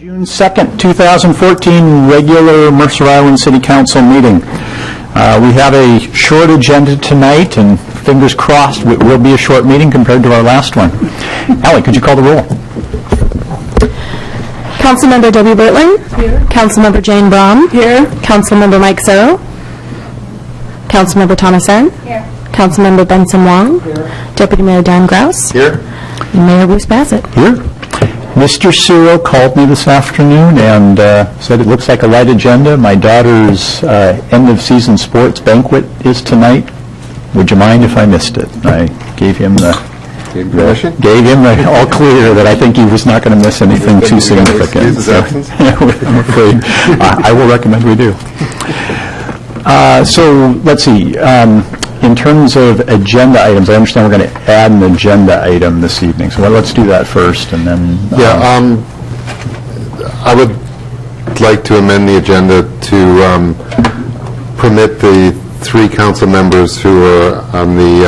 June 2nd, 2014, regular Mercer Island City Council meeting. We have a short agenda tonight, and fingers crossed it will be a short meeting compared to our last one. Allie, could you call the roll? Councilmember Debbie Bertling. Here. Councilmember Jane Braum. Here. Councilmember Mike Zero. Ccouncilmember Thomas N. Here. Councilmember Benson Wong. Here. Deputy Mayor Dan Grouse. Here. And Mayor Bruce Bassett. Here. Mr. Ciro called me this afternoon and said it looks like a light agenda. My daughter's end-of-season sports banquet is tonight. Would you mind if I missed it? I gave him the all clear that I think he was not going to miss anything too significant. I'm afraid I will recommend we do. So let's see. In terms of agenda items, I understand we're going to add an agenda item this evening. So let's do that first, and then... I would like to amend the agenda to permit the 3 council members who are on the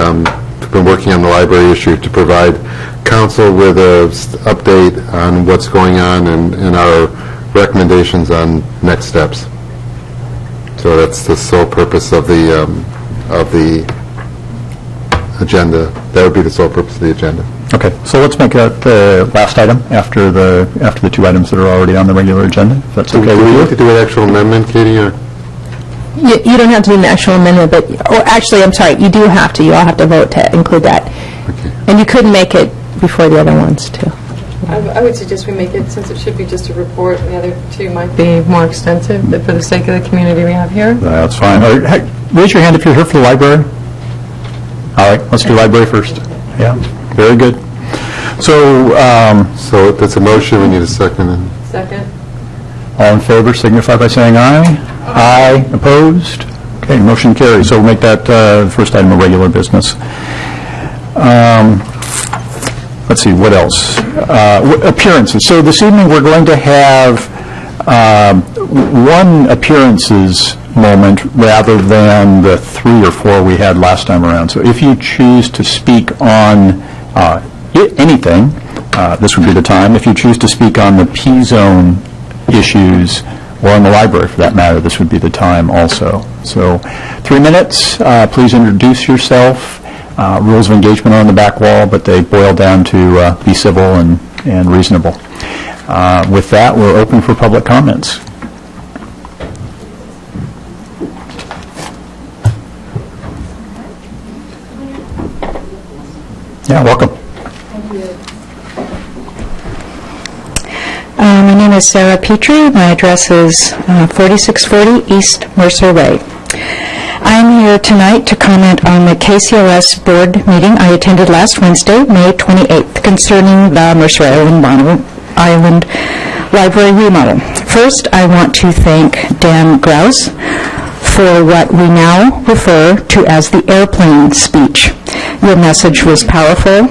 who've been working on the library issue to provide council with an update on what's going on and our recommendations on next steps. So that's the sole purpose of the agenda. That would be the sole purpose of the agenda. Okay, so let's make that the last item after the 2 items that are already on the regular agenda. If that's okay with you. Do we have to do an actual amendment, Katie? Or? You don't have to do an actual amendment, but actually, I'm sorry, you do have to. You all have to vote to include that. Okay. And you could make it before the other ones, too. I would suggest we make it, since it should be just a report, and the other 2 might be more extensive, but for the sake of the community we have here. That's fine. Raise your hand if you're here for the library. All right, let's do library first. Yeah, very good. So that's a motion. We need a second. Second. All in favor signify by saying aye. Aye. Opposed? Okay, motion carries. So we'll make that first item of regular business. Let's see, what else? Appearances. So this evening we're going to have one appearances moment rather than the 3 or 4 we had last time around. So if you choose to speak on anything, this would be the time. If you choose to speak on the P-zone issues or on the library for that matter, this would be the time also. So 3 minutes, please introduce yourself. Rules of engagement are on the back wall, but they boil down to be civil and reasonable. With that, we're open for public comments. Yeah, welcome. Thank you. My name is Sarah Petrie. My address is 4640 East Mercer Way. I'm here tonight to comment on the KCLS board meeting I attended last Wednesday, May 28th, concerning the Mercer Island Library remodel. First, I want to thank Dan Grouse for what we now refer to as the airplane speech. Your message was powerful,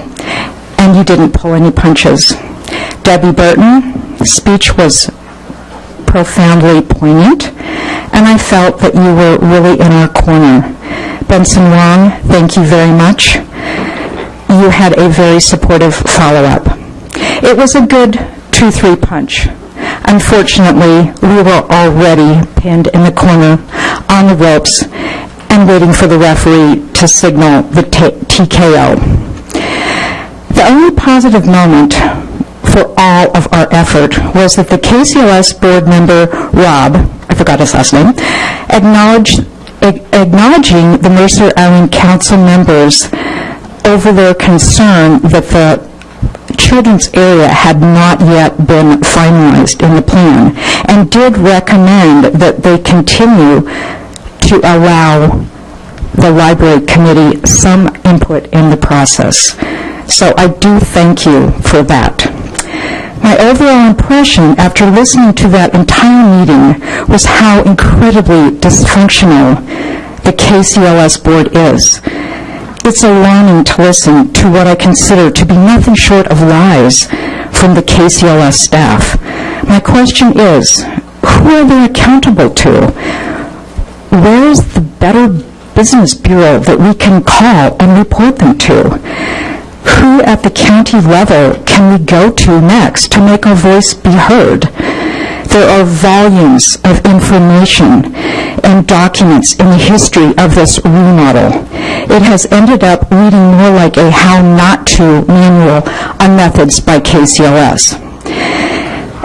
and you didn't pull any punches. Debbie Burton's speech was profoundly poignant, and I felt that you were really in our corner. Benson Wong, thank you very much. You had a very supportive follow-up. It was a good 2-3 punch. Unfortunately, we were already pinned in the corner on the ropes and waiting for the referee to signal the TKO. The only positive moment for all of our effort was that the KCLS board member, Rob, I forgot his last name, acknowledging the Mercer Island Council members over their concern that the children's area had not yet been finalized in the plan, and did recommend that they continue to allow the library committee some input in the process. So I do thank you for that. My overall impression after listening to that entire meeting was how incredibly dysfunctional the KCLS board is. It's alarming to listen to what I consider to be nothing short of lies from the KCLS staff. My question is, who are they accountable to? Where is the Better Business Bureau that we can call and report them to? Who at the county level can we go to next to make our voice be heard? There are volumes of information and documents in the history of this remodel. It has ended up reading more like a how not to manual on methods by KCLS.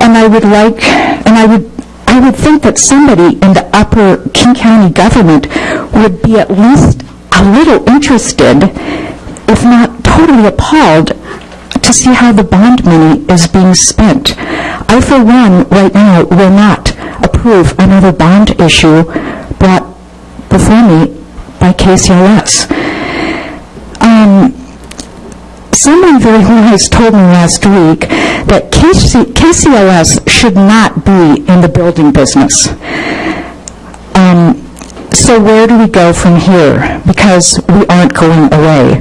And I would think that somebody in the upper King County government would be at least a little interested, if not totally appalled, to see how the bond money is being spent. I, for one, right now, will not approve another bond issue brought before me by KCLS. Someone very wise told me last week that KCLS should not be in the building business. So where do we go from here? Because we aren't going away.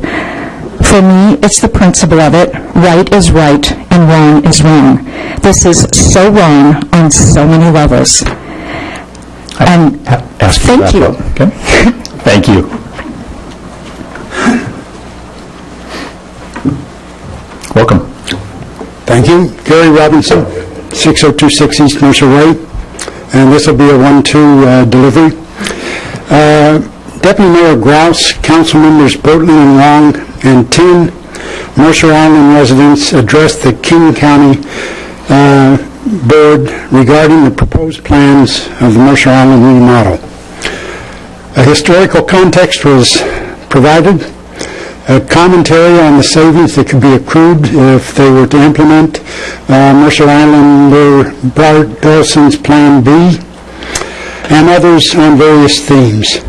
For me, it's the principle of it. Right is right and wrong is wrong. This is so wrong on so many levels. And thank you. Okay. Thank you. Welcome. Thank you. Gary Robinson, 6026 East Mercer Way. And this will be a 1-2 delivery. Deputy Mayor Grouse, Council Members Bertley and Long, and 10 Mercer Island residents addressed the King County Board regarding the proposed plans of the Mercer Island remodel. A historical context was provided, a commentary on the savings that could be accrued if they were to implement Mercer Islander Bart Dawson's Plan B, and others on various themes.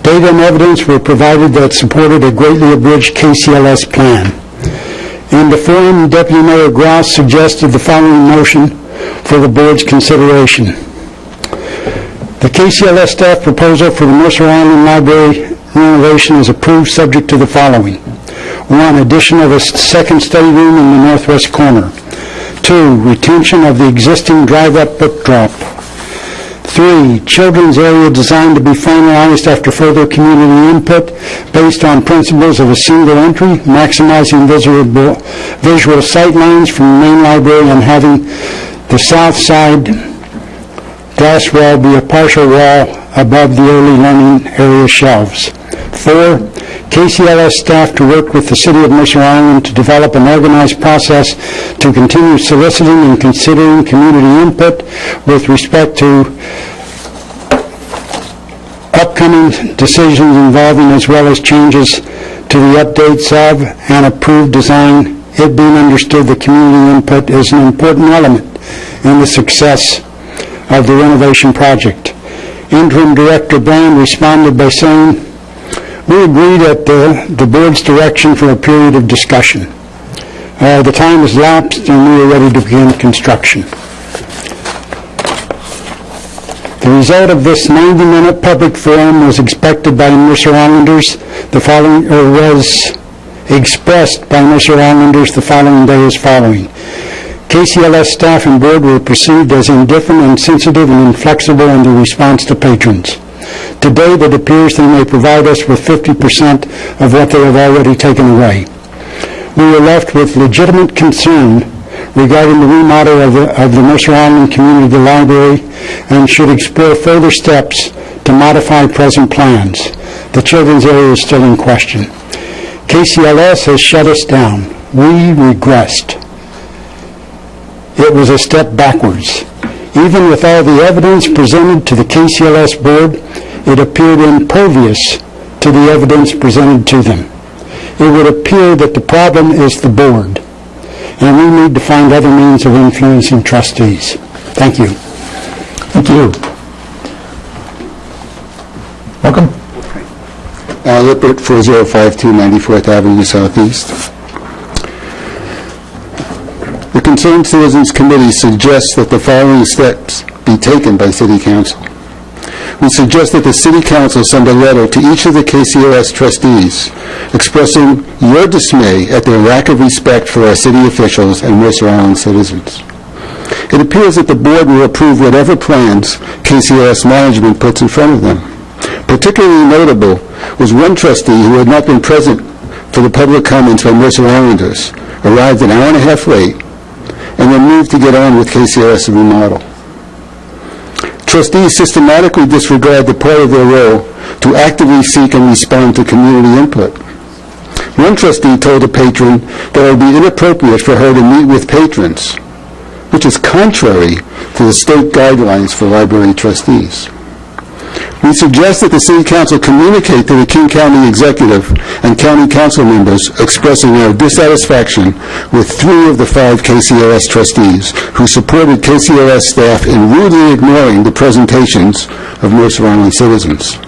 Data and evidence were provided that supported a greatly abridged KCLS plan. In the forum, Deputy Mayor Grouse suggested the following motion for the board's consideration. The KCLS staff proposal for the Mercer Island Library renovation is approved subject to the following. 1, addition of a second study room in the northwest corner. 2, retention of the existing drive-up book drop. 3, children's area designed to be finalized after further community input based on principles of a single entry, maximizing visual sight lines from the main library and having the south side glass wall be a partial wall above the early learning area shelves. 4, KCLS staff to work with the City of Mercer Island to develop an organized process to continue soliciting and considering community input with respect to upcoming decisions involving as well as changes to the updates of and approved design, it being understood that community input is an important element in the success of the renovation project. Interim Director Brand responded by saying, "We agreed at the board's direction for a period of discussion. The time has lapsed and we are ready to begin construction." The result of this 90-minute public forum was expected by Mercer Islanders was expressed by Mercer Islanders the following day as following. KCLS staff and board were perceived as indifferent, insensitive, and inflexible in their response to patrons. Today, it appears they may provide us with 50% of what they have already taken away. We were left with legitimate concern regarding the remodel of the Mercer Island Community Library and should explore further steps to modify present plans. The children's area is still in question. KCLS has shut us down. We regressed. It was a step backwards. Even with all the evidence presented to the KCLS board, it appeared impervious to the evidence presented to them. It would appear that the problem is the board, and we need to find other means of influencing trustees. Thank you. Thank you. Welcome. Lippert, 4052 94th Avenue Southeast. The Concerned Citizens Committee suggests that the following steps be taken by City Council. We suggest that the City Council send a letter to each of the KCLS trustees expressing your dismay at their lack of respect for our city officials and Mercer Island citizens. It appears that the board will approve whatever plans KCLS management puts in front of them. Particularly notable was one trustee who had not been present for the public comments by Mercer Islanders, arrived an hour and a half late, and then moved to get on with KCLS remodel. Trustees systematically disregard the part of their role to actively seek and respond to community input. One trustee told a patron that it would be inappropriate for her to meet with patrons, which is contrary to the state guidelines for library trustees. We suggest that the City Council communicate to the King County Executive and County Council members expressing our dissatisfaction with 3 of the 5 KCOS trustees who supported KCOS staff in rudely ignoring the presentations of Mercer Island citizens.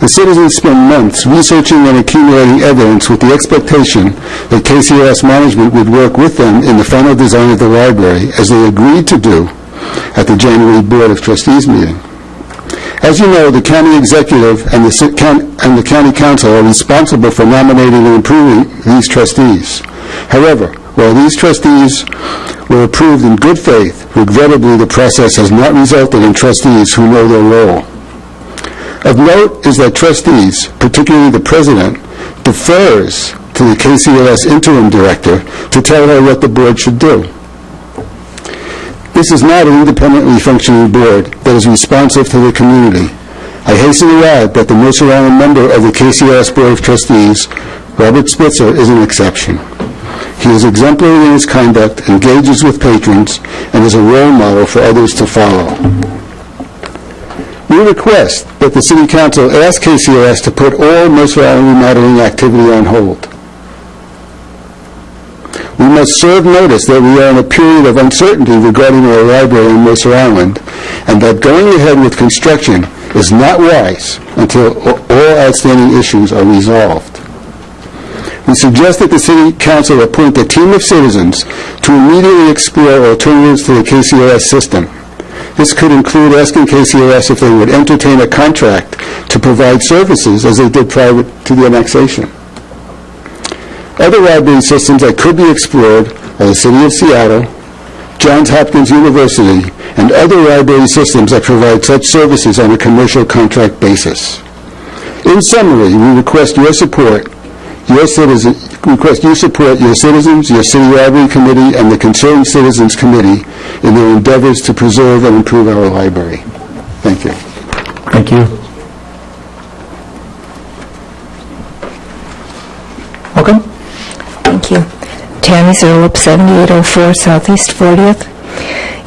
The citizens spent months researching and accumulating evidence with the expectation that KCOS management would work with them in the final design of the library, as they agreed to do at the January Board of Trustees meeting. As you know, the county executive and the county council are responsible for nominating and approving these trustees. However, while these trustees were approved in good faith, regrettably the process has not resulted in trustees who know their role. Of note is that trustees, particularly the president, defers to the KCOS interim director to tell her what the board should do. This is not an independently functioning board that is responsive to the community. I hasten to add that the Mercer Island member of the KCOS Board of Trustees, Robert Spitzer, is an exception. He is exemplary in his conduct, engages with patrons, and is a role model for others to follow. We request that the City Council ask KCOS to put all Mercer Island remodeling activity on hold. We must serve notice that we are in a period of uncertainty regarding our library on Mercer Island, and that going ahead with construction is not wise until all outstanding issues are resolved. We suggest that the City Council appoint a team of citizens to immediately explore alternatives to the KCOS system. This could include asking KCOS if they would entertain a contract to provide services as they did prior to the annexation. Other library systems that could be explored are the City of Seattle, Johns Hopkins University, and other library systems that provide such services on a commercial contract basis. In summary, we request your support, your citizens, your City Library Committee, and the Concerned Citizens Committee in their endeavors to preserve and improve our library. Thank you. Thank you. Welcome. Thank you. Tammy Zerlip, 7804 Southeast 40th.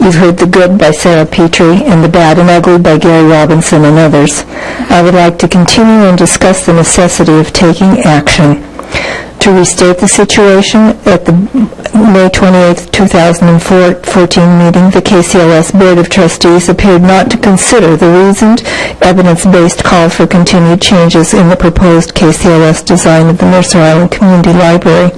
You've heard the good by Sarah Petrie and the bad and ugly by Gary Robinson and others. I would like to continue and discuss the necessity of taking action. To restate the situation, at the May 28, 2014 meeting, the KCOS Board of Trustees appeared not to consider the reasoned, evidence-based call for continued changes in the proposed KCOS design of the Mercer Island Community Library.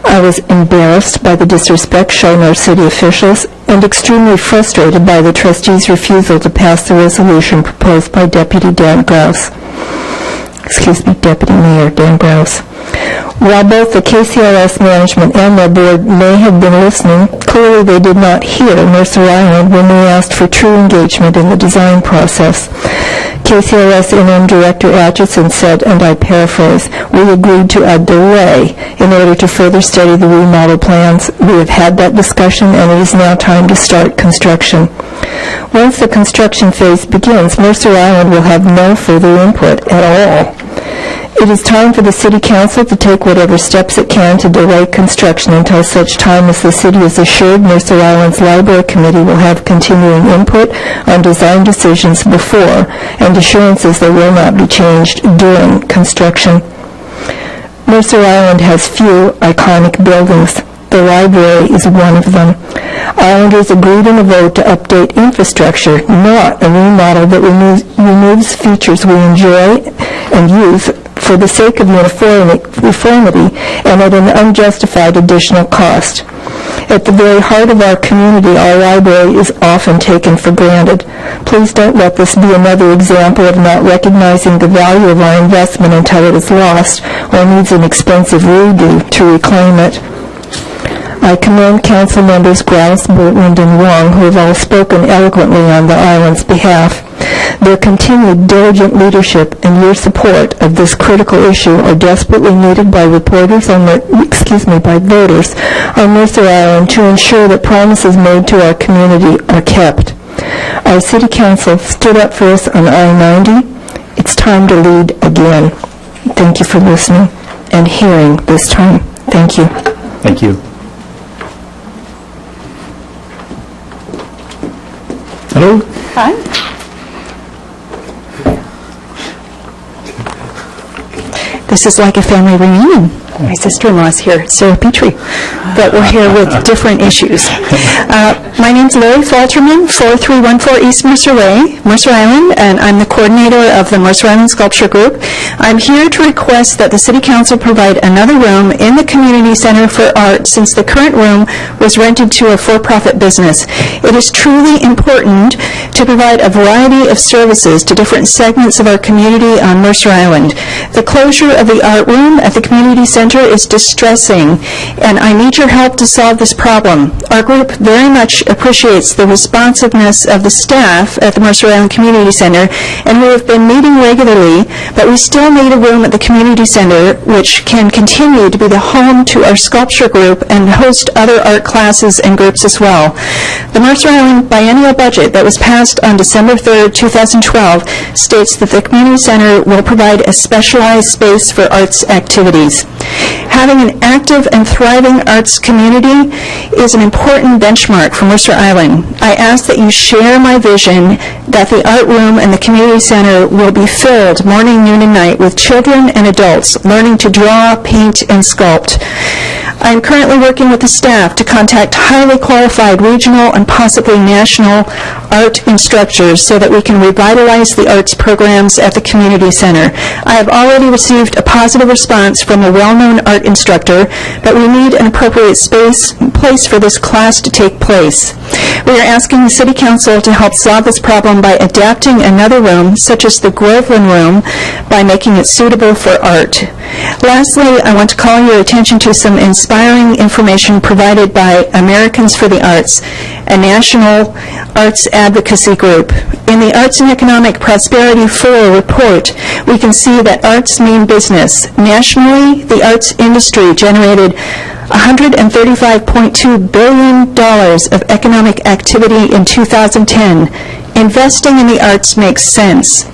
I was embarrassed by the disrespect shown our city officials and extremely frustrated by the trustees' refusal to pass the resolution proposed by Deputy Mayor Dan Browse. While both the KCOS management and their board may have been listening, clearly they did not hear Mercer Island when we asked for true engagement in the design process. KCOS interim director Atchison said, and I paraphrase, "We agreed to a delay in order to further study the remodel plans. We have had that discussion, and it is now time to start construction." Once the construction phase begins, Mercer Island will have no further input at all. It is time for the City Council to take whatever steps it can to delay construction until such time as the City is assured Mercer Island's Library Committee will have continuing input on design decisions before, and assurances they will not be changed during construction. Mercer Island has few iconic buildings. The library is one of them. Islanders agreed in a vote to update infrastructure, not a remodel that removes features we enjoy and use for the sake of uniformity and at an unjustified additional cost. At the very heart of our community, our library is often taken for granted. Please don't let this be another example of not recognizing the value of our investment until it is lost or needs an expensive redo to reclaim it. I commend Council members Grouse, Bortland, and Wong, who have all spoken eloquently on the island's behalf. Their continued diligent leadership and your support of this critical issue are desperately needed by voters on Mercer Island to ensure that promises made to our community are kept. Our city council stood up for us on I-90. It's time to lead again. Thank you for listening and hearing this time. Thank you. Thank you. Hello? Hi. This is like a family reunion. My sister-in-law's here, Sarah Petrie, but we're here with different issues. My name's Larry Falterman, 4314 East Mercer Way, Mercer Island, and I'm the coordinator of the Mercer Island Sculpture Group. I'm here to request that the City Council provide another room in the Community Center for Art since the current room was rented to a for-profit business. It is truly important to provide a variety of services to different segments of our community on Mercer Island. The closure of the art room at the Community Center is distressing, and I need your help to solve this problem. Our group very much appreciates the responsiveness of the staff at the Mercer Island Community Center, and we have been meeting regularly, but we still need a room at the Community Center which can continue to be the home to our sculpture group and host other art classes and groups as well. The Mercer Island biennial budget that was passed on December 3rd, 2012 states that the Community Center will provide a specialized space for arts activities. Having an active and thriving arts community is an important benchmark for Mercer Island. I ask that you share my vision that the art room and the community center will be filled morning, noon, and night with children and adults learning to draw, paint, and sculpt. I am currently working with the staff to contact highly qualified regional and possibly national art instructors so that we can revitalize the arts programs at the community center. I have already received a positive response from a well-known art instructor, but we need an appropriate place for this class to take place. We are asking the City Council to help solve this problem by adapting another room, such as the Groveland Room, by making it suitable for art. Lastly, I want to call your attention to some inspiring information provided by Americans for the Arts, a national arts advocacy group. In the Arts and Economic Prosperity 4 report, we can see that arts mean business. Nationally, the arts industry generated $135.2 billion of economic activity in 2010. Investing in the arts makes sense.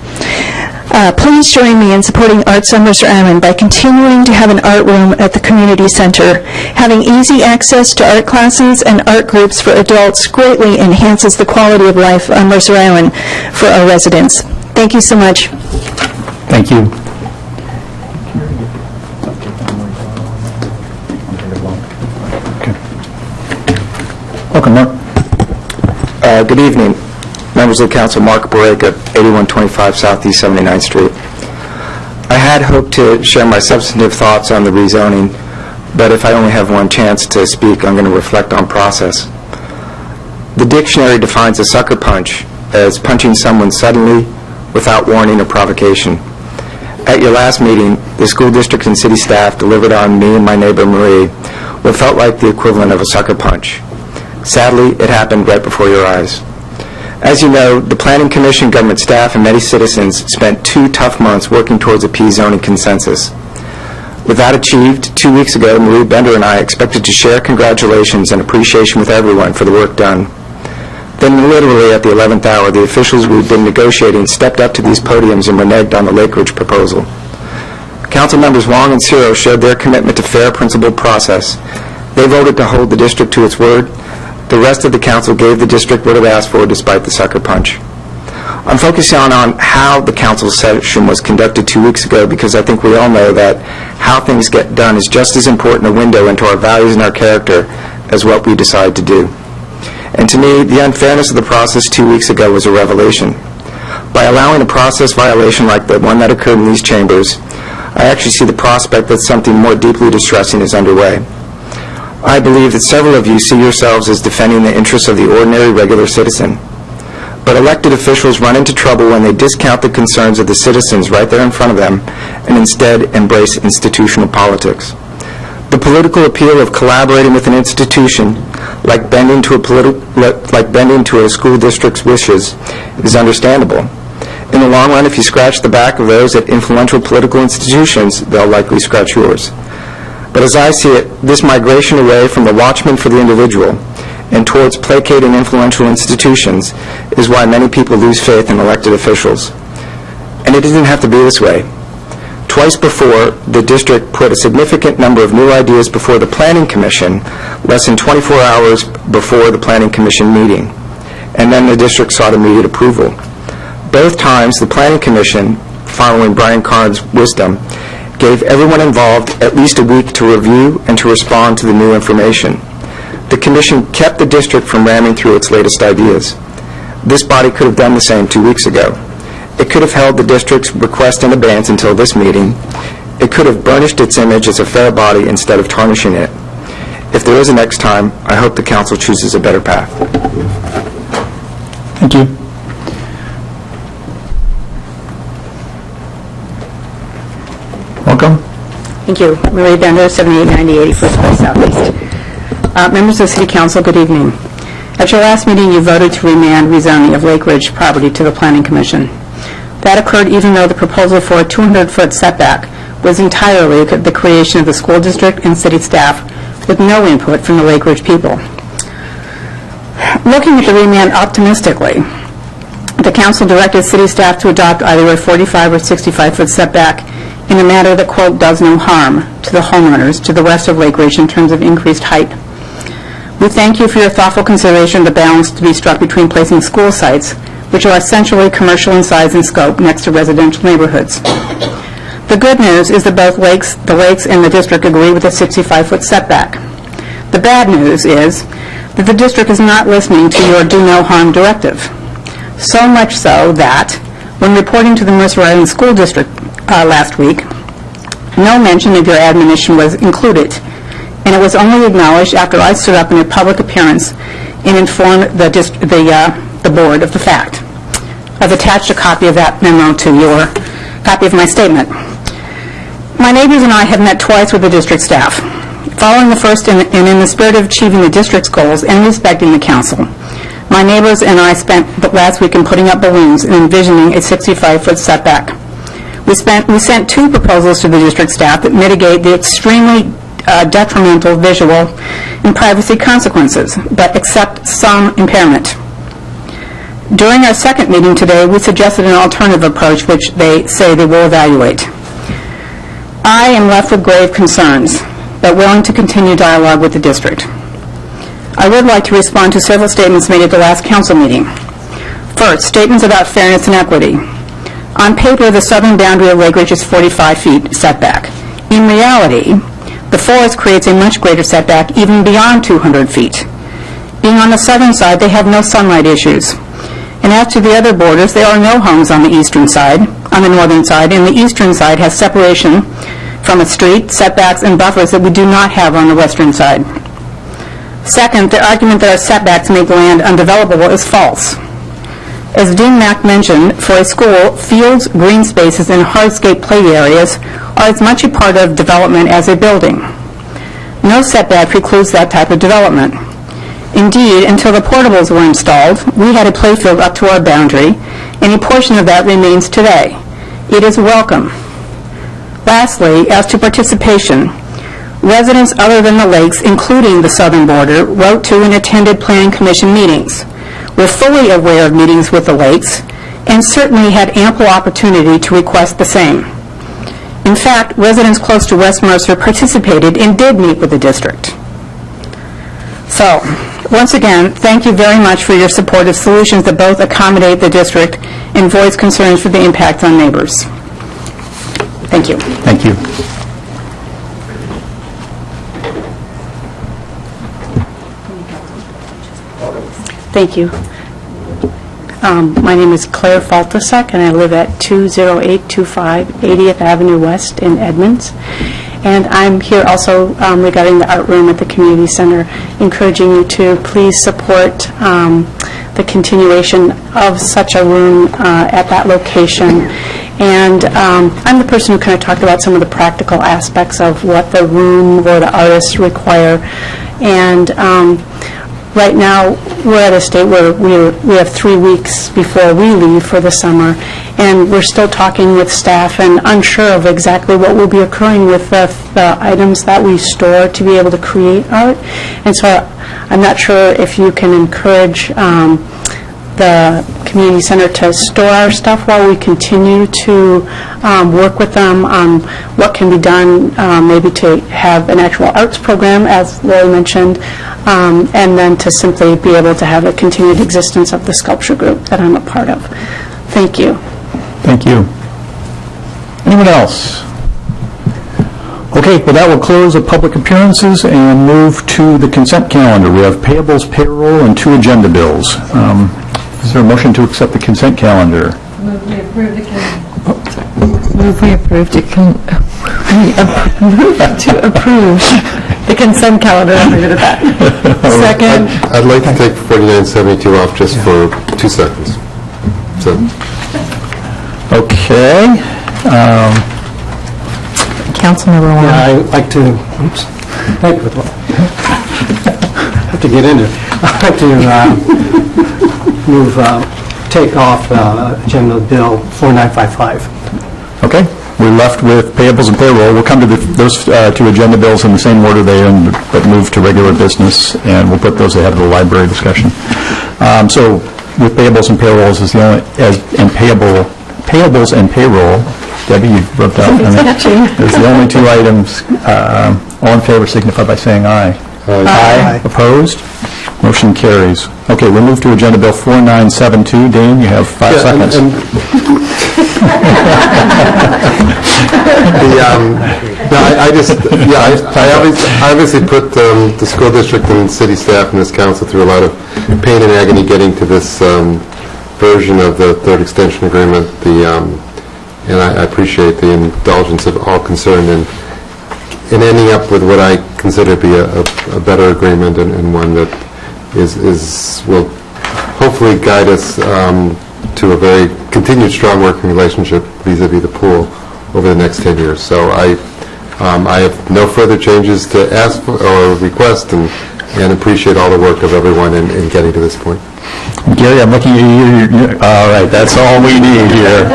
Please join me in supporting Arts on Mercer Island by continuing to have an art room at the community center. Having easy access to art classes and art groups for adults greatly enhances the quality of life on Mercer Island for our residents. Thank you so much. Thank you. Welcome, Mark. Good evening. Members of the Council, Mark Borrega, 8125 Southeast 79th Street. I had hoped to share my substantive thoughts on the rezoning, but if I only have one chance to speak, I'm going to reflect on process. The dictionary defines a sucker punch as punching someone suddenly without warning or provocation. At your last meeting, the school district and city staff delivered on me and my neighbor Marie what felt like the equivalent of a sucker punch. Sadly, it happened right before your eyes. As you know, the Planning Commission, government staff, and many citizens spent 2 tough months working towards a P-zoning consensus. With that achieved, 2 weeks ago, Marie Bender and I expected to share congratulations and appreciation with everyone for the work done. Then literally at the 11th hour, the officials we've been negotiating stepped up to these podiums and reneged on the Lake Ridge proposal. Council members Wong and Ciro showed their commitment to fair, principled process. They voted to hold the district to its word. The rest of the council gave the district what it asked for despite the sucker punch. I'm focusing on how the council session was conducted 2 weeks ago because I think we all know that how things get done is just as important a window into our values and our character as what we decide to do. And to me, the unfairness of the process 2 weeks ago was a revelation. By allowing a process violation like the one that occurred in these chambers, I actually see the prospect that something more deeply distressing is underway. I believe that several of you see yourselves as defending the interests of the ordinary, regular citizen. But elected officials run into trouble when they discount the concerns of the citizens right there in front of them and instead embrace institutional politics. The political appeal of collaborating with an institution, like bending to a school district's wishes, is understandable. In the long run, if you scratch the back of those at influential political institutions, they'll likely scratch yours. But as I see it, this migration away from the watchman for the individual and towards placating influential institutions is why many people lose faith in elected officials. And it didn't have to be this way. Twice before, the district put a significant number of new ideas before the Planning Commission less than 24 hours before the Planning Commission meeting, and then the district sought immediate approval. Both times, the Planning Commission, following Brian Carn's wisdom, gave everyone involved at least a week to review and to respond to the new information. The Commission kept the district from ramming through its latest ideas. This body could have done the same 2 weeks ago. It could have held the district's request in abeyance until this meeting. It could have burnished its image as a fair body instead of tarnishing it. If there is a next time, I hope the council chooses a better path. Thank you. Welcome. Thank you. Marie Bender, 7890 81st Place Southeast. Members of the City Council, good evening. At your last meeting, you voted to remand rezoning of Lake Ridge property to the Planning Commission. That occurred even though the proposal for a 200-foot setback was entirely the creation of the school district and city staff with no input from the Lake Ridge people. Looking at the remand optimistically, the council directed city staff to adopt either a 45 or 65-foot setback in a manner that, quote, does no harm to the homeowners to the west of Lake Ridge in terms of increased height. We thank you for your thoughtful consideration of the balance to be struck between placing school sites, which are essentially commercial in size and scope, next to residential neighborhoods. The good news is that both the lakes and the district agree with a 65-foot setback. The bad news is that the district is not listening to your do no harm directive. So much so that, when reporting to the Mercer Island School District last week, no mention of your admonition was included, and it was only acknowledged after I stood up in a public appearance and informed the board of the fact. I've attached a copy of that memo to your copy of my statement. My neighbors and I have met twice with the district staff. Following the first and in the spirit of achieving the district's goals and respecting the council, my neighbors and I spent the last week in putting up balloons and envisioning a 65-foot setback. We sent 2 proposals to the district staff that mitigate the extremely detrimental visual and privacy consequences, but accept some impairment. During our second meeting today, we suggested an alternative approach which they say they will evaluate. I am left with grave concerns, but willing to continue dialogue with the district. I would like to respond to several statements made at the last council meeting. First, statements about fairness and equity. On paper, the southern boundary of Lake Ridge is 45 feet setback. In reality, the forest creates a much greater setback even beyond 200 feet. Being on the southern side, they have no sunlight issues. And as to the other borders, there are no homes on the eastern side, on the northern side, and the eastern side has separation from a street, setbacks, and buffers that we do not have on the western side. Second, the argument that our setbacks make land undevelopable is false. As Dean Mack mentioned, for a school, fields, green spaces, and hardscape play areas are as much a part of development as a building. No setback precludes that type of development. Indeed, until the portables were installed, we had a playfield up to our boundary, and a portion of that remains today. It is welcome. Lastly, as to participation, residents other than the lakes, including the southern border, wrote to and attended Planning Commission meetings. We're fully aware of meetings with the lakes, and certainly had ample opportunity to request the same. In fact, residents close to West Mercer participated and did meet with the district. So, once again, thank you very much for your support of solutions that both accommodate the district and voice concerns for the impact on neighbors. Thank you. Thank you. Thank you. My name is Claire Faltasek, and I live at 20825 80th Avenue West in Edmonds. And I'm here also regarding the art room at the community center, encouraging you to please support the continuation of such a room at that location. And I'm the person who kind of talked about some of the practical aspects of what the room or the artists require. And right now, we're at a state where we have 3 weeks before we leave for the summer, and we're still talking with staff and unsure of exactly what will be occurring with the items that we store to be able to create art. And so I'm not sure if you can encourage the community center to store our stuff while we continue to work with them on what can be done, maybe to have an actual arts program, as Lori mentioned, and then to simply be able to have a continued existence of the sculpture group that I'm a part of. Thank you. Thank you. Anyone else? Okay, well, that will close the public appearances and move to the consent calendar. We have payables, payroll, and 2 agenda bills. Is there a motion to accept the consent calendar? Move we approve the The consent calendar, I'll leave it at that. Second. I'd like to take 4972 off just for 2 seconds. So, Okay. Councilmember Wong. I'd like to, oops, thank you. I have to get into it. I'd like to take off Agenda Bill 4955. Okay. We're left with payables and payroll. We'll come to those 2 agenda bills in the same order they are, but move to regular business, and we'll put those ahead of the library discussion. So with payables and payrolls is the only, and payables and payroll, Debbie, you rubbed out. Is the only 2 items. All in favor signify by saying aye. Aye. Opposed? Motion carries. Okay, we'll move to Agenda Bill 4972. Dane, you have 5 seconds. I obviously put the school district and city staff and this council through a lot of pain and agony getting to this version of the 3rd extension agreement. And I appreciate the indulgence of all concerned in ending up with what I consider to be a better agreement and one that will hopefully guide us to a very continued strong working relationship vis-a-vis the pool over the next 10 years. So I have no further changes to ask for or request, and appreciate all the work of everyone in getting to this point. Gary, I'm looking at you. All right, that's all we need here.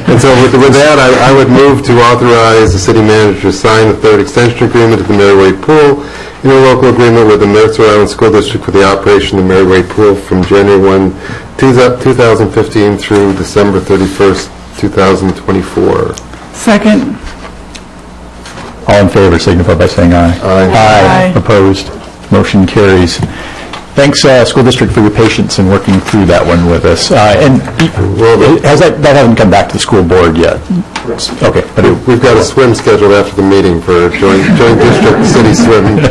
And so with that, I would move to authorize the city manager to sign the 3rd extension agreement to the Mary Wade Pool in a local agreement with the Mercer Island School District for the operation of the Mary Wade Pool from January 1, 2015 through December 31st, 2024. Second. All in favor signify by saying aye. Aye. Aye. Opposed? Motion carries. Thanks, school district, for your patience in working through that one with us. And has that hasn't come back to the school board yet? Okay, but We've got a swim scheduled after the meeting for a joint district city swim meet.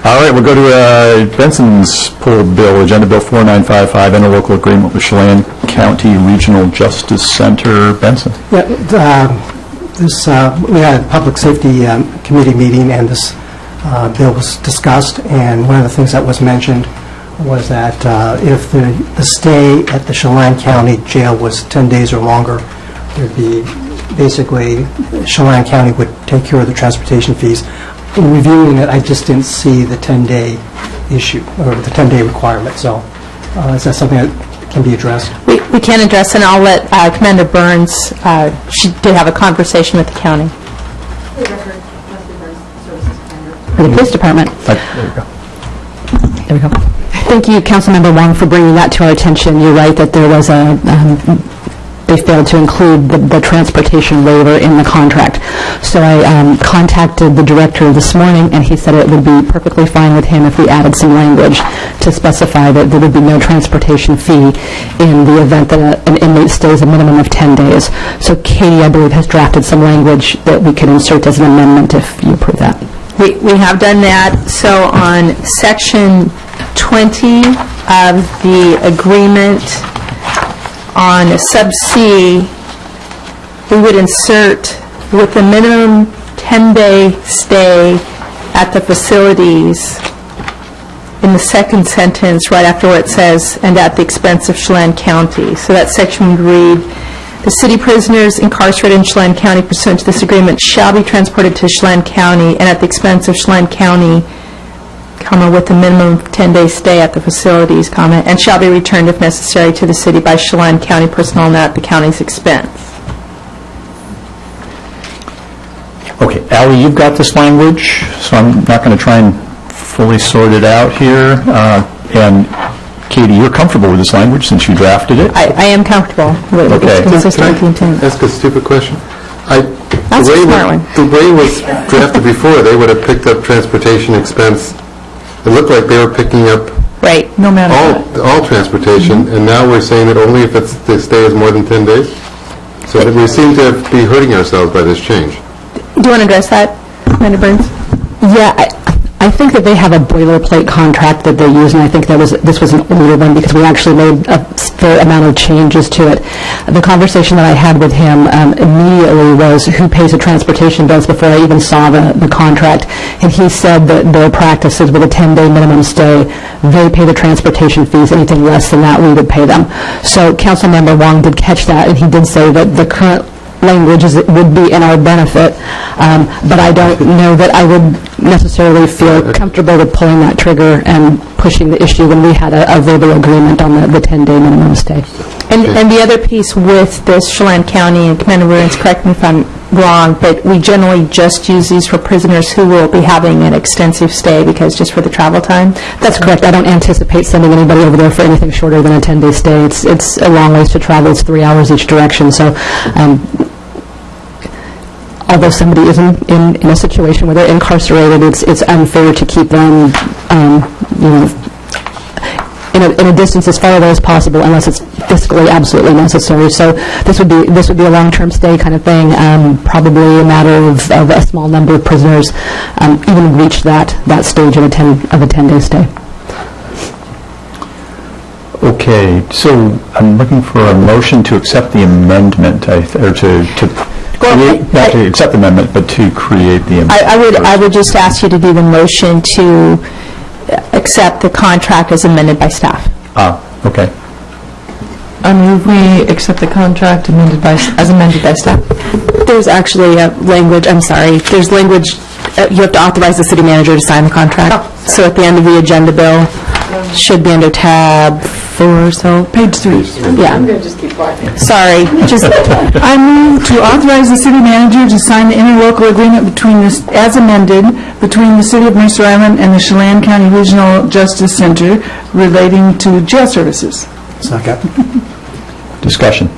All right, we'll go to Benson's pool bill, Agenda Bill 4955, interlocal agreement with Chelan County Regional Justice Center. Benson. Yeah, we had a public safety committee meeting, and this bill was discussed, and one of the things that was mentioned was that if the stay at the Chelan County jail was 10 days or longer, there'd be basically Chelan County would take care of the transportation fees. In reviewing it, I just didn't see the 10-day issue or the 10-day requirement. So is that something that can be addressed? We can address, and I'll let Commander Burns, she did have a conversation with the county. For the police department. There you go. There we go. Thank you, Councilmember Wong, for bringing that to our attention. You're right that there was they failed to include the transportation waiver in the contract. So I contacted the director this morning, and he said it would be perfectly fine with him if we added some language to specify that there would be no transportation fee in the event that an inmate stays a minimum of 10 days. So Katie, I believe, has drafted some language that we could insert as an amendment if you approve that. We have done that. So on Section 20 of the agreement, on sub C, we would insert with the minimum 10-day stay at the facilities in the second sentence right after where it says, and at the expense of Chelan County. So that section would read, the city prisoners incarcerated in Chelan County pursuant to this agreement shall be transported to Chelan County and at the expense of Chelan County with a minimum of 10-day stay at the facilities, and shall be returned if necessary to the city by Chelan County personnel, not at the county's expense. Okay, Ally, you've got this language, so I'm not going to try and fully sort it out here. And Katie, you're comfortable with this language since you drafted it? I am comfortable with it. Okay. It's consistent with the intent. Ask a stupid question? That's a smart one. The way it was drafted before, they would have picked up transportation expense. It looked like they were picking up Right, no matter what. all transportation, and now we're saying that only if the stay is more than 10 days? So that we seem to be hurting ourselves by this change. Do you want to address that, Commander Burns? Yeah, I think that they have a boilerplate contract that they use, and I think this was an older one because we actually made a fair amount of changes to it. The conversation that I had with him immediately was who pays the transportation bills before I even saw the contract, and he said that their practice is with a 10-day minimum stay, they pay the transportation fees. Anything less than that, we would pay them. So Councilmember Wong did catch that, and he did say that the current language would be in our benefit, but I don't know that I would necessarily feel comfortable with pulling that trigger and pushing the issue when we had a verbal agreement on the 10-day minimum stay. And the other piece with this, Chelan County, and Commander Burns, correct me if I'm wrong, but we generally just use these for prisoners who will be having an extensive stay because just for the travel time? That's correct. I don't anticipate sending anybody over there for anything shorter than a 10-day stay. It's a long ways to travel. It's 3 hours each direction. So although somebody is in a situation where they're incarcerated, it's unfair to keep them, in a distance as far away as possible unless it's fiscally absolutely necessary. So this would be a long-term stay kind of thing. Probably a matter of a small number of prisoners even reach that stage of a 10-day stay. Okay, so I'm looking for a motion to accept the amendment, or not to accept the amendment, but to create the amendment. I would just ask you to do the motion to accept the contract as amended by staff. Okay. I move we accept the contract as amended by staff. There's actually language, there's language, you have to authorize the city manager to sign the contract. So at the end of the agenda bill, should be under tab 4, so Page 3. yeah. I'm going to just keep quiet. Sorry, just I move to authorize the city manager to sign the interlocal agreement as amended, between the City of Mercer Island and the Chelan County Regional Justice Center relating to jail services. Second. Discussion.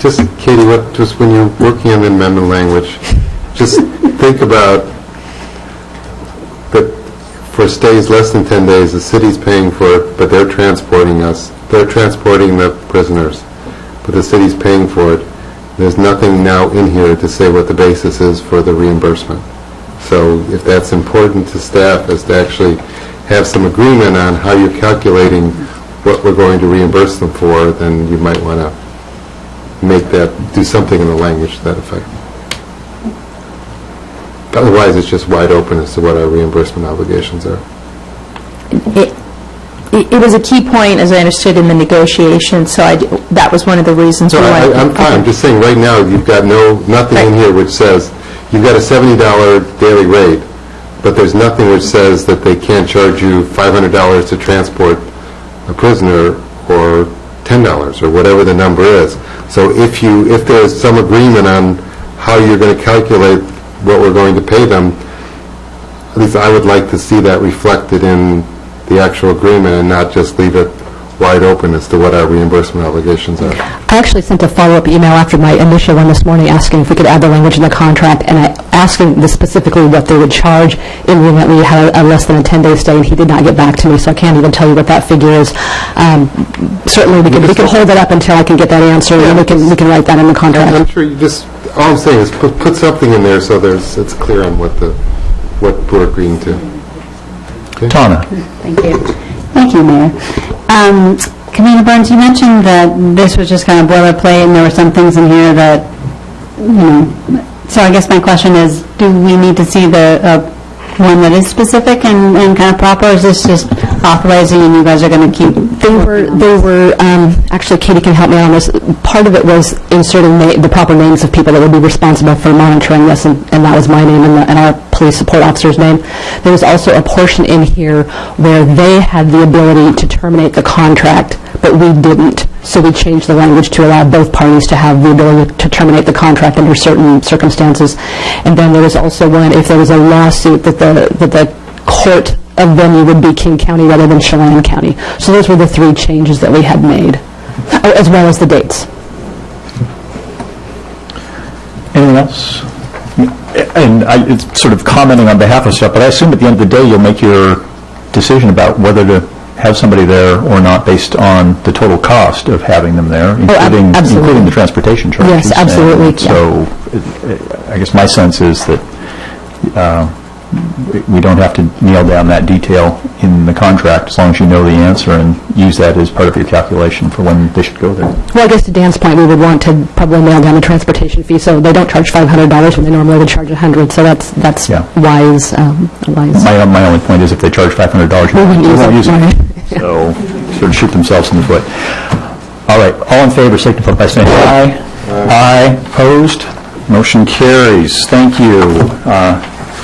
Just, Katie, just when you're working on the amendment language, just think about that for stays less than 10 days, the city's paying for it, but they're transporting us. They're transporting the prisoners, but the city's paying for it. There's nothing now in here to say what the basis is for the reimbursement. So if that's important to staff, is to actually have some agreement on how you're calculating what we're going to reimburse them for, then you might want to do something in the language to that effect. Otherwise, it's just wide open as to what our reimbursement obligations are. It was a key point, as I understood, in the negotiation, so that was one of the reasons So why. I'm fine. I'm just saying right now you've got nothing in here which says you've got a $70 daily rate, but there's nothing which says that they can't charge you $500 to transport a prisoner or $10 or whatever the number is. So if there's some agreement on how you're going to calculate what we're going to pay them, at least I would like to see that reflected in the actual agreement and not just leave it wide open as to what our reimbursement obligations are. I actually sent a follow-up email after my initial one this morning asking if we could add the language in the contract and asking specifically what they would charge in the event we had a less than a 10-day stay, and he did not get back to me, so I can't even tell you what that figure is. Certainly, we could hold it up until I can get that answer, and we can write that in the contract. I'm sure all I'm saying is put something in there so it's clear on what we're agreeing to. Okay. Tana. Thank you. Thank you, Mayor. Commander Burns, you mentioned that this was just kind of boilerplate and there were some things in here that, so I guess my question is, do we need to see the one that is specific and kind of proper, or is this just authorizing and you guys are going to keep? They were actually, Katie can help me on this. Part of it was inserting the proper names of people that would be responsible for monitoring this, and that was my name and our police support officer's name. There was also a portion in here where they had the ability to terminate the contract, but we didn't. So we changed the language to allow both parties to have the ability to terminate the contract under certain circumstances. And then there was also one, if there was a lawsuit, that the court of venue would be King County rather than Chelan County. So those were the 3 changes that we had made, as well as the dates. Anything else? And it's sort of commenting on behalf of stuff, but I assume at the end of the day you'll make your decision about whether to have somebody there or not based on the total cost of having them there, including the transportation charges. Yes, absolutely. And so I guess my sense is that we don't have to nail down that detail in the contract as long as you know the answer and use that as part of your calculation for when they should go there. Well, I guess to Dan's point, we would want to probably nail down the transportation fee, so they don't charge $500 when they normally would charge $100, so that's wise. My only point is if they charge $500, they won't use it. Right. So sort of shoot themselves in the foot. All right, all in favor, signify by saying aye. Aye. Opposed? Motion carries. Thank you.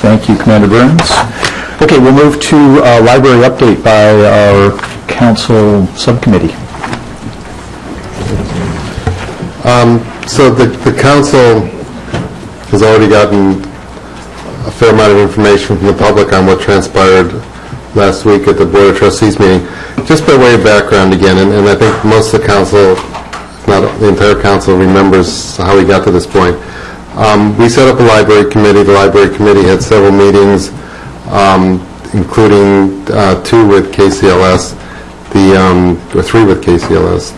Thank you, Commander Burns. Okay, we'll move to library update by our council subcommittee. So the council has already gotten a fair amount of information from the public on what transpired last week at the Board of Trustees meeting. Just by way of background again, and I think most of the council, if not the entire council, remembers how we got to this point. We set up a library committee. The library committee had several meetings, including 2 with KCLS, or 3 with KCLS.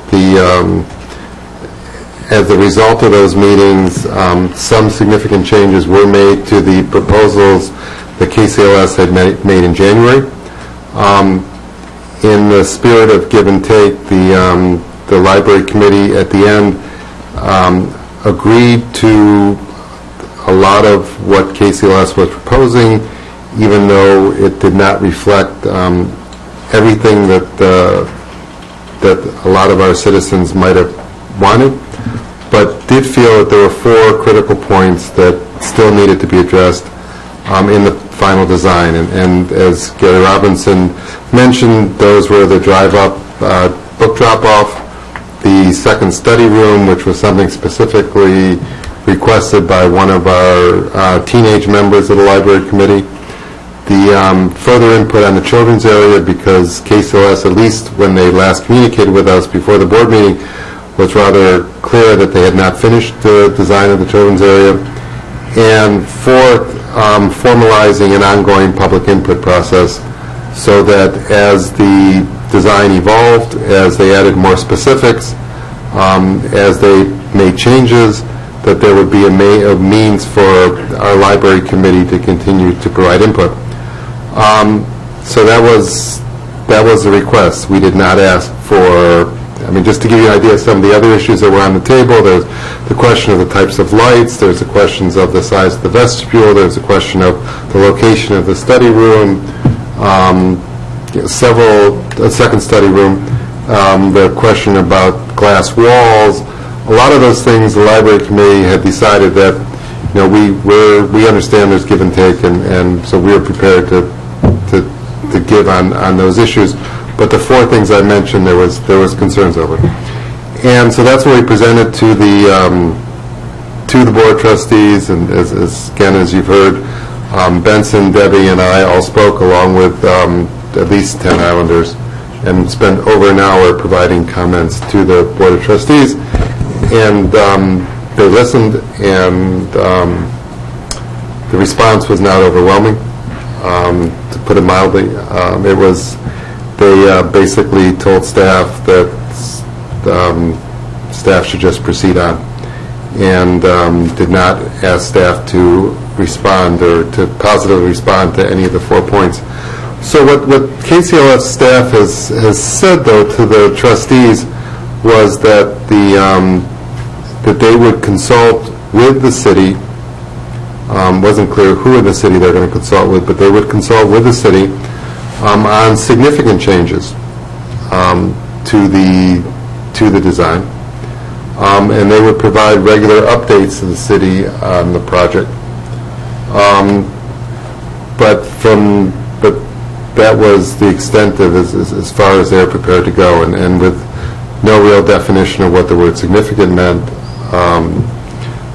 As a result of those meetings, some significant changes were made to the proposals that KCLS had made in January. In the spirit of give and take, the library committee at the end agreed to a lot of what KCLS was proposing, even though it did not reflect everything that a lot of our citizens might have wanted, but did feel that there were 4 critical points that still needed to be addressed in the final design. And as Gary Robinson mentioned, those were the drive-up book drop-off, the second study room, which was something specifically requested by one of our teenage members of the library committee, the further input on the children's area, because KCLS, at least when they last communicated with us before the board meeting, was rather clear that they had not finished the design of the children's area, and 4th, formalizing an ongoing public input process so that as the design evolved, as they added more specifics, as they made changes, that there would be a means for our library committee to continue to provide input. So that was the request. We did not ask for, just to give you an idea of some of the other issues that were on the table, there's the question of the types of lights, there's the questions of the size of the vestibule, there's the question of the location of the study room, a second study room, the question about glass walls. A lot of those things, the library committee had decided that, we understand there's give and take, and so we are prepared to give on those issues. But the 4 things I mentioned, there was concerns over. And so that's what we presented to the Board of Trustees, and as you've heard, Benson, Debbie, and I all spoke along with at least 10 Islanders and spent over an hour providing comments to the Board of Trustees. And they listened, and the response was not overwhelming, to put it mildly. They basically told staff that staff should just proceed on, and did not ask staff to respond or to positively respond to any of the 4 points. So what KCLS staff has said, though, to the trustees was that that they would consult with the city. Wasn't clear who in the city they're going to consult with, but they would consult with the city on significant changes to the design, and they would provide regular updates to the city on the project. but that was the extent of as far as they're prepared to go, and with no real definition of what the word significant meant.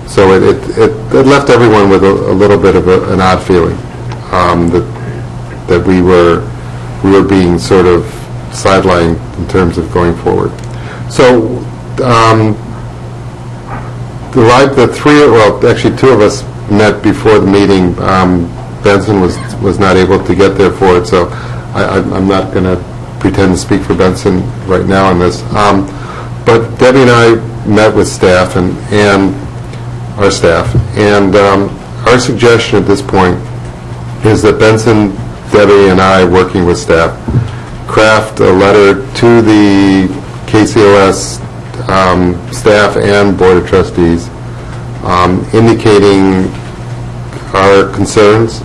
So it left everyone with a little bit of an odd feeling that we were being sort of sidelined in terms of going forward. So the three, well, actually two of us met before the meeting. Benson was not able to get there for it, so I'm not going to pretend to speak for Benson right now on this. But Debbie and I met with staff and our staff, and our suggestion at this point is that Benson, Debbie, and I, working with staff, craft a letter to the KCOS staff and Board of Trustees indicating our concerns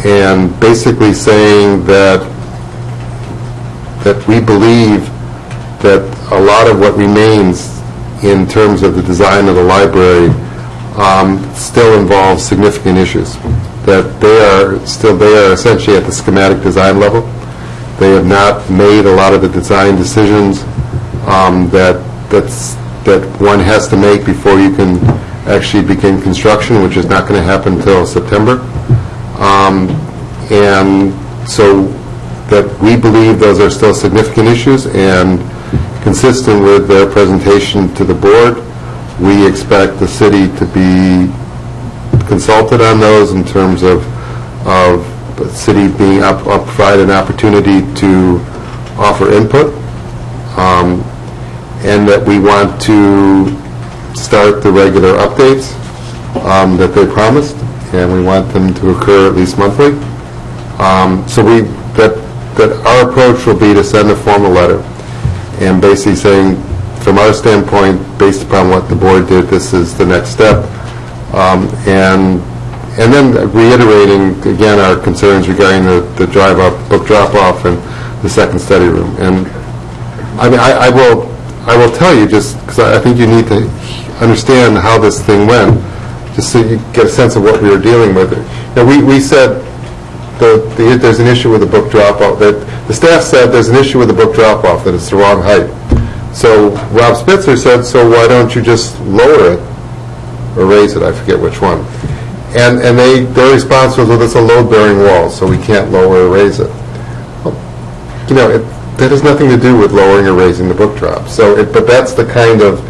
and basically saying that we believe that a lot of what remains in terms of the design of the library still involves significant issues, that they are essentially at the schematic design level. They have not made a lot of the design decisions that one has to make before you can actually begin construction, which is not going to happen until September. And so that we believe those are still significant issues, and consistent with their presentation to the board, we expect the city to be consulted on those in terms of the city being provided an opportunity to offer input, and that we want to start the regular updates that they promised, and we want them to occur at least monthly. So that our approach will be to send a formal letter and basically saying, from our standpoint, based upon what the board did, this is the next step, and then reiterating again our concerns regarding the book drop-off and the second study room. And I mean, I will tell you, just because I think you need to understand how this thing went, just so you get a sense of what we were dealing with. Now, we said there's an issue with the book drop-off. That the staff said there's an issue with the book drop-off, that it's the wrong height. So Rob Spitzer said, so why don't you just lower it or raise it? I forget which one. And their response was, well, it's a load-bearing wall, so we can't lower or raise it. Well, you know, that has nothing to do with lowering or raising the book drop. So, but that's the kind of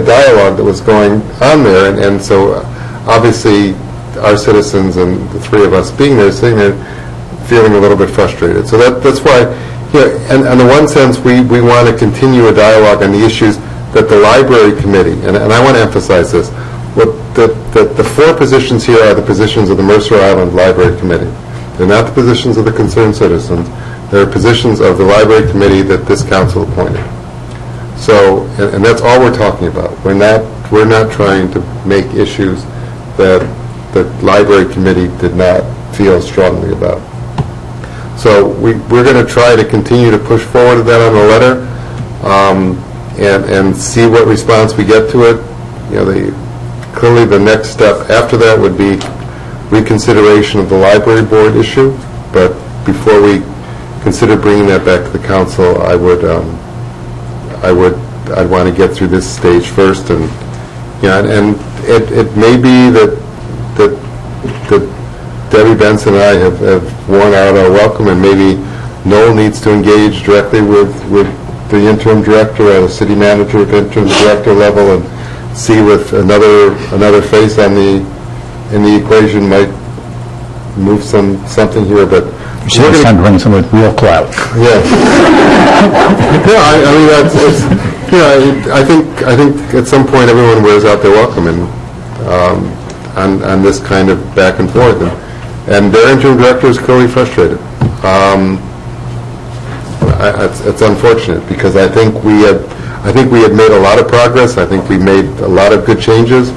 dialogue that was going on there, and so obviously our citizens and the three of us being there, sitting there, feeling a little bit frustrated. So that's why, you know, and in the one sense, we want to continue a dialogue on the issues that the library committee, and I want to emphasize this, the four positions here are the positions of the Mercer Island Library Committee. They're not the positions of the concerned citizens. They're positions of the library committee that this council appointed. So, and that's all we're talking about. We're not trying to make issues that the library committee did not feel strongly about. So we're going to try to continue to push forward that on the letter, and see what response we get to it. You know, clearly the next step after that would be reconsideration of the library board issue. But before we consider bringing that back to the council, I'd want to get through this stage first, and and it may be that Debbie Benson and I have worn out our welcome, and maybe Noel needs to engage directly with the interim director or the city manager at interim director level, and see if another face in the equation might move something here. But it's time to bring someone with real clout. Yeah. I mean, I think at some point everyone wears out their welcome, and on this kind of back and forth, and their interim director is clearly frustrated. It's unfortunate, because I think we had made a lot of progress. I think we made a lot of good changes.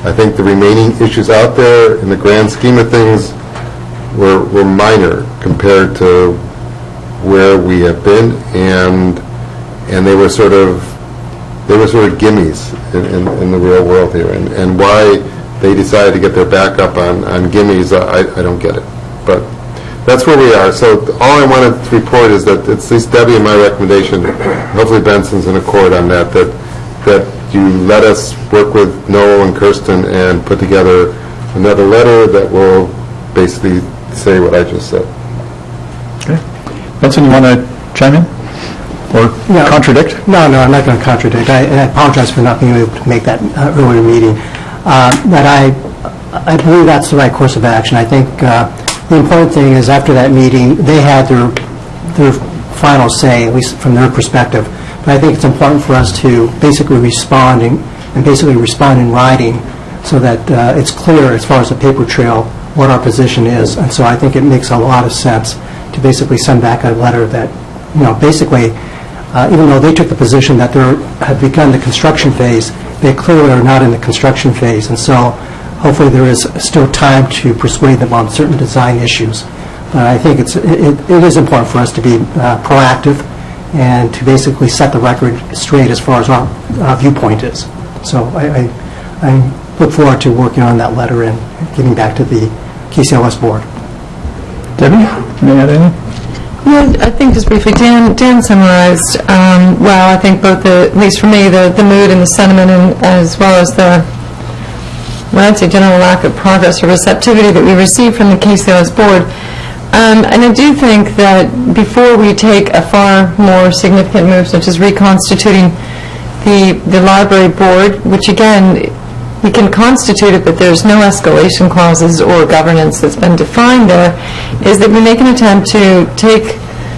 I think the remaining issues out there, in the grand scheme of things, were minor compared to where we have been, and they were sort of gimmies in the real world here. And why they decided to get their back up on gimmies, I don't get it. But that's where we are. So all I wanted to report is that it's at least Debbie and my recommendation, hopefully Benson's in accord on that, that you let us work with Noel and Kirsten and put together another letter that will basically say what I just said. Okay. Benson, you want to chime in? Or contradict? No, I'm not going to contradict. I apologize for not being able to make that earlier meeting. But I believe that's the right course of action. I think the important thing is after that meeting, they had their final say, at least from their perspective. But I think it's important for us to basically respond and basically respond in writing so that it's clear as far as the paper trail what our position is. And so I think it makes a lot of sense to basically send back a letter that, basically, even though they took the position that they had begun the construction phase, they clearly are not in the construction phase. And so hopefully there is still time to persuade them on certain design issues. But I think it is important for us to be proactive and to basically set the record straight as far as our viewpoint is. So I look forward to working on that letter and getting back to the KCLS board. Debbie, may I add anything? Yeah, I think just briefly, Dan summarized well. I think both, at least for me, the mood and the sentiment, and as well as the, well, I'd say general lack of progress or receptivity that we received from the KCLS board. And I do think that before we take a far more significant move, such as reconstituting the library board, which again, we can constitute it, but there's no escalation clauses or governance that's been defined there, is that we make an attempt to take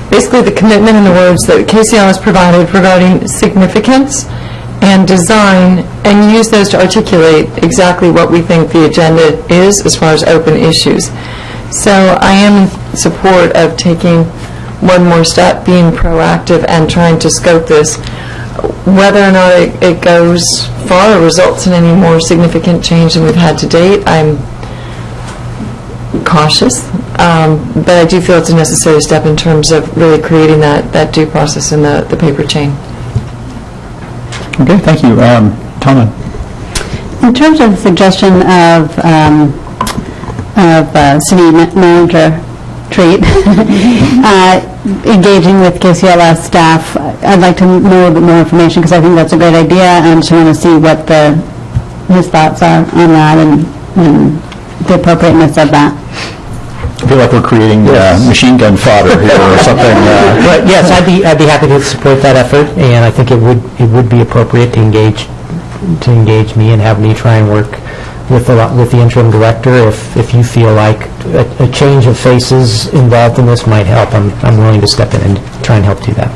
basically the commitment in the words that KCL has provided regarding significance and design and use those to articulate exactly what we think the agenda is as far as open issues. So I am in support of taking one more step, being proactive and trying to scope this. Whether or not it goes far or results in any more significant change than we've had to date, I'm cautious, but I do feel it's a necessary step in terms of really creating that due process in the paper chain. Okay, thank you. Tana. In terms of the suggestion of city manager treat, engaging with KCLS staff, I'd like to know a bit more information because I think that's a great idea, and I just want to see what his thoughts are on that and the appropriateness of that. I feel like we're creating machine gun fodder here or something. But yes, I'd be happy to support that effort, and I think it would be appropriate to engage me and have me try and work with the interim director. If you feel like a change of faces involved in this might help, I'm willing to step in and try and help do that.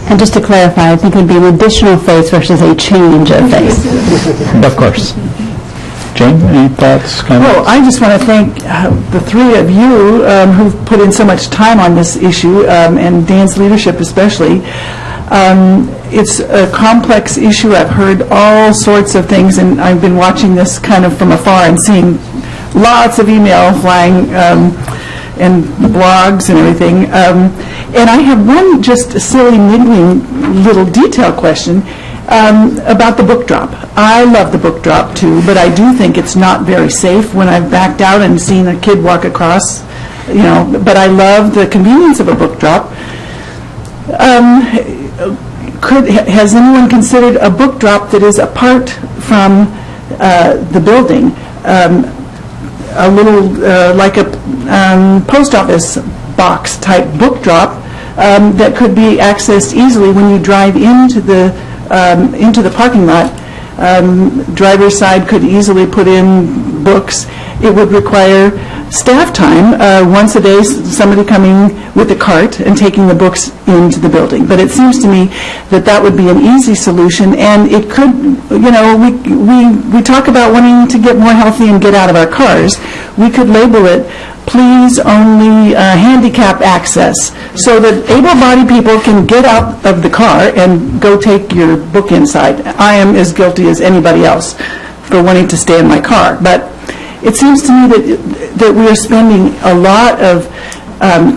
And just to clarify, I think it would be an additional face versus a change of face. Of course. Jane, any thoughts? Well, I just want to thank the three of you who've put in so much time on this issue, and Dan's leadership especially. It's a complex issue. I've heard all sorts of things, and I've been watching this kind of from afar and seeing lots of email flying and blogs and everything. And I have one just silly, niggling little detail question about the book drop. I love the book drop too, but I do think it's not very safe when I've backed out and seen a kid walk across, but I love the convenience of a book drop. Has anyone considered a book drop that is apart from the building? A little, like a post office box type book drop that could be accessed easily when you drive into the parking lot. Driver's side could easily put in books. It would require staff time, once a day, somebody coming with a cart and taking the books into the building. But it seems to me that would be an easy solution, and it could, we talk about wanting to get more healthy and get out of our cars. We could label it, please only handicap access, so that able-bodied people can get out of the car and go take your book inside. I am as guilty as anybody else for wanting to stay in my car. But it seems to me that we are spending a lot of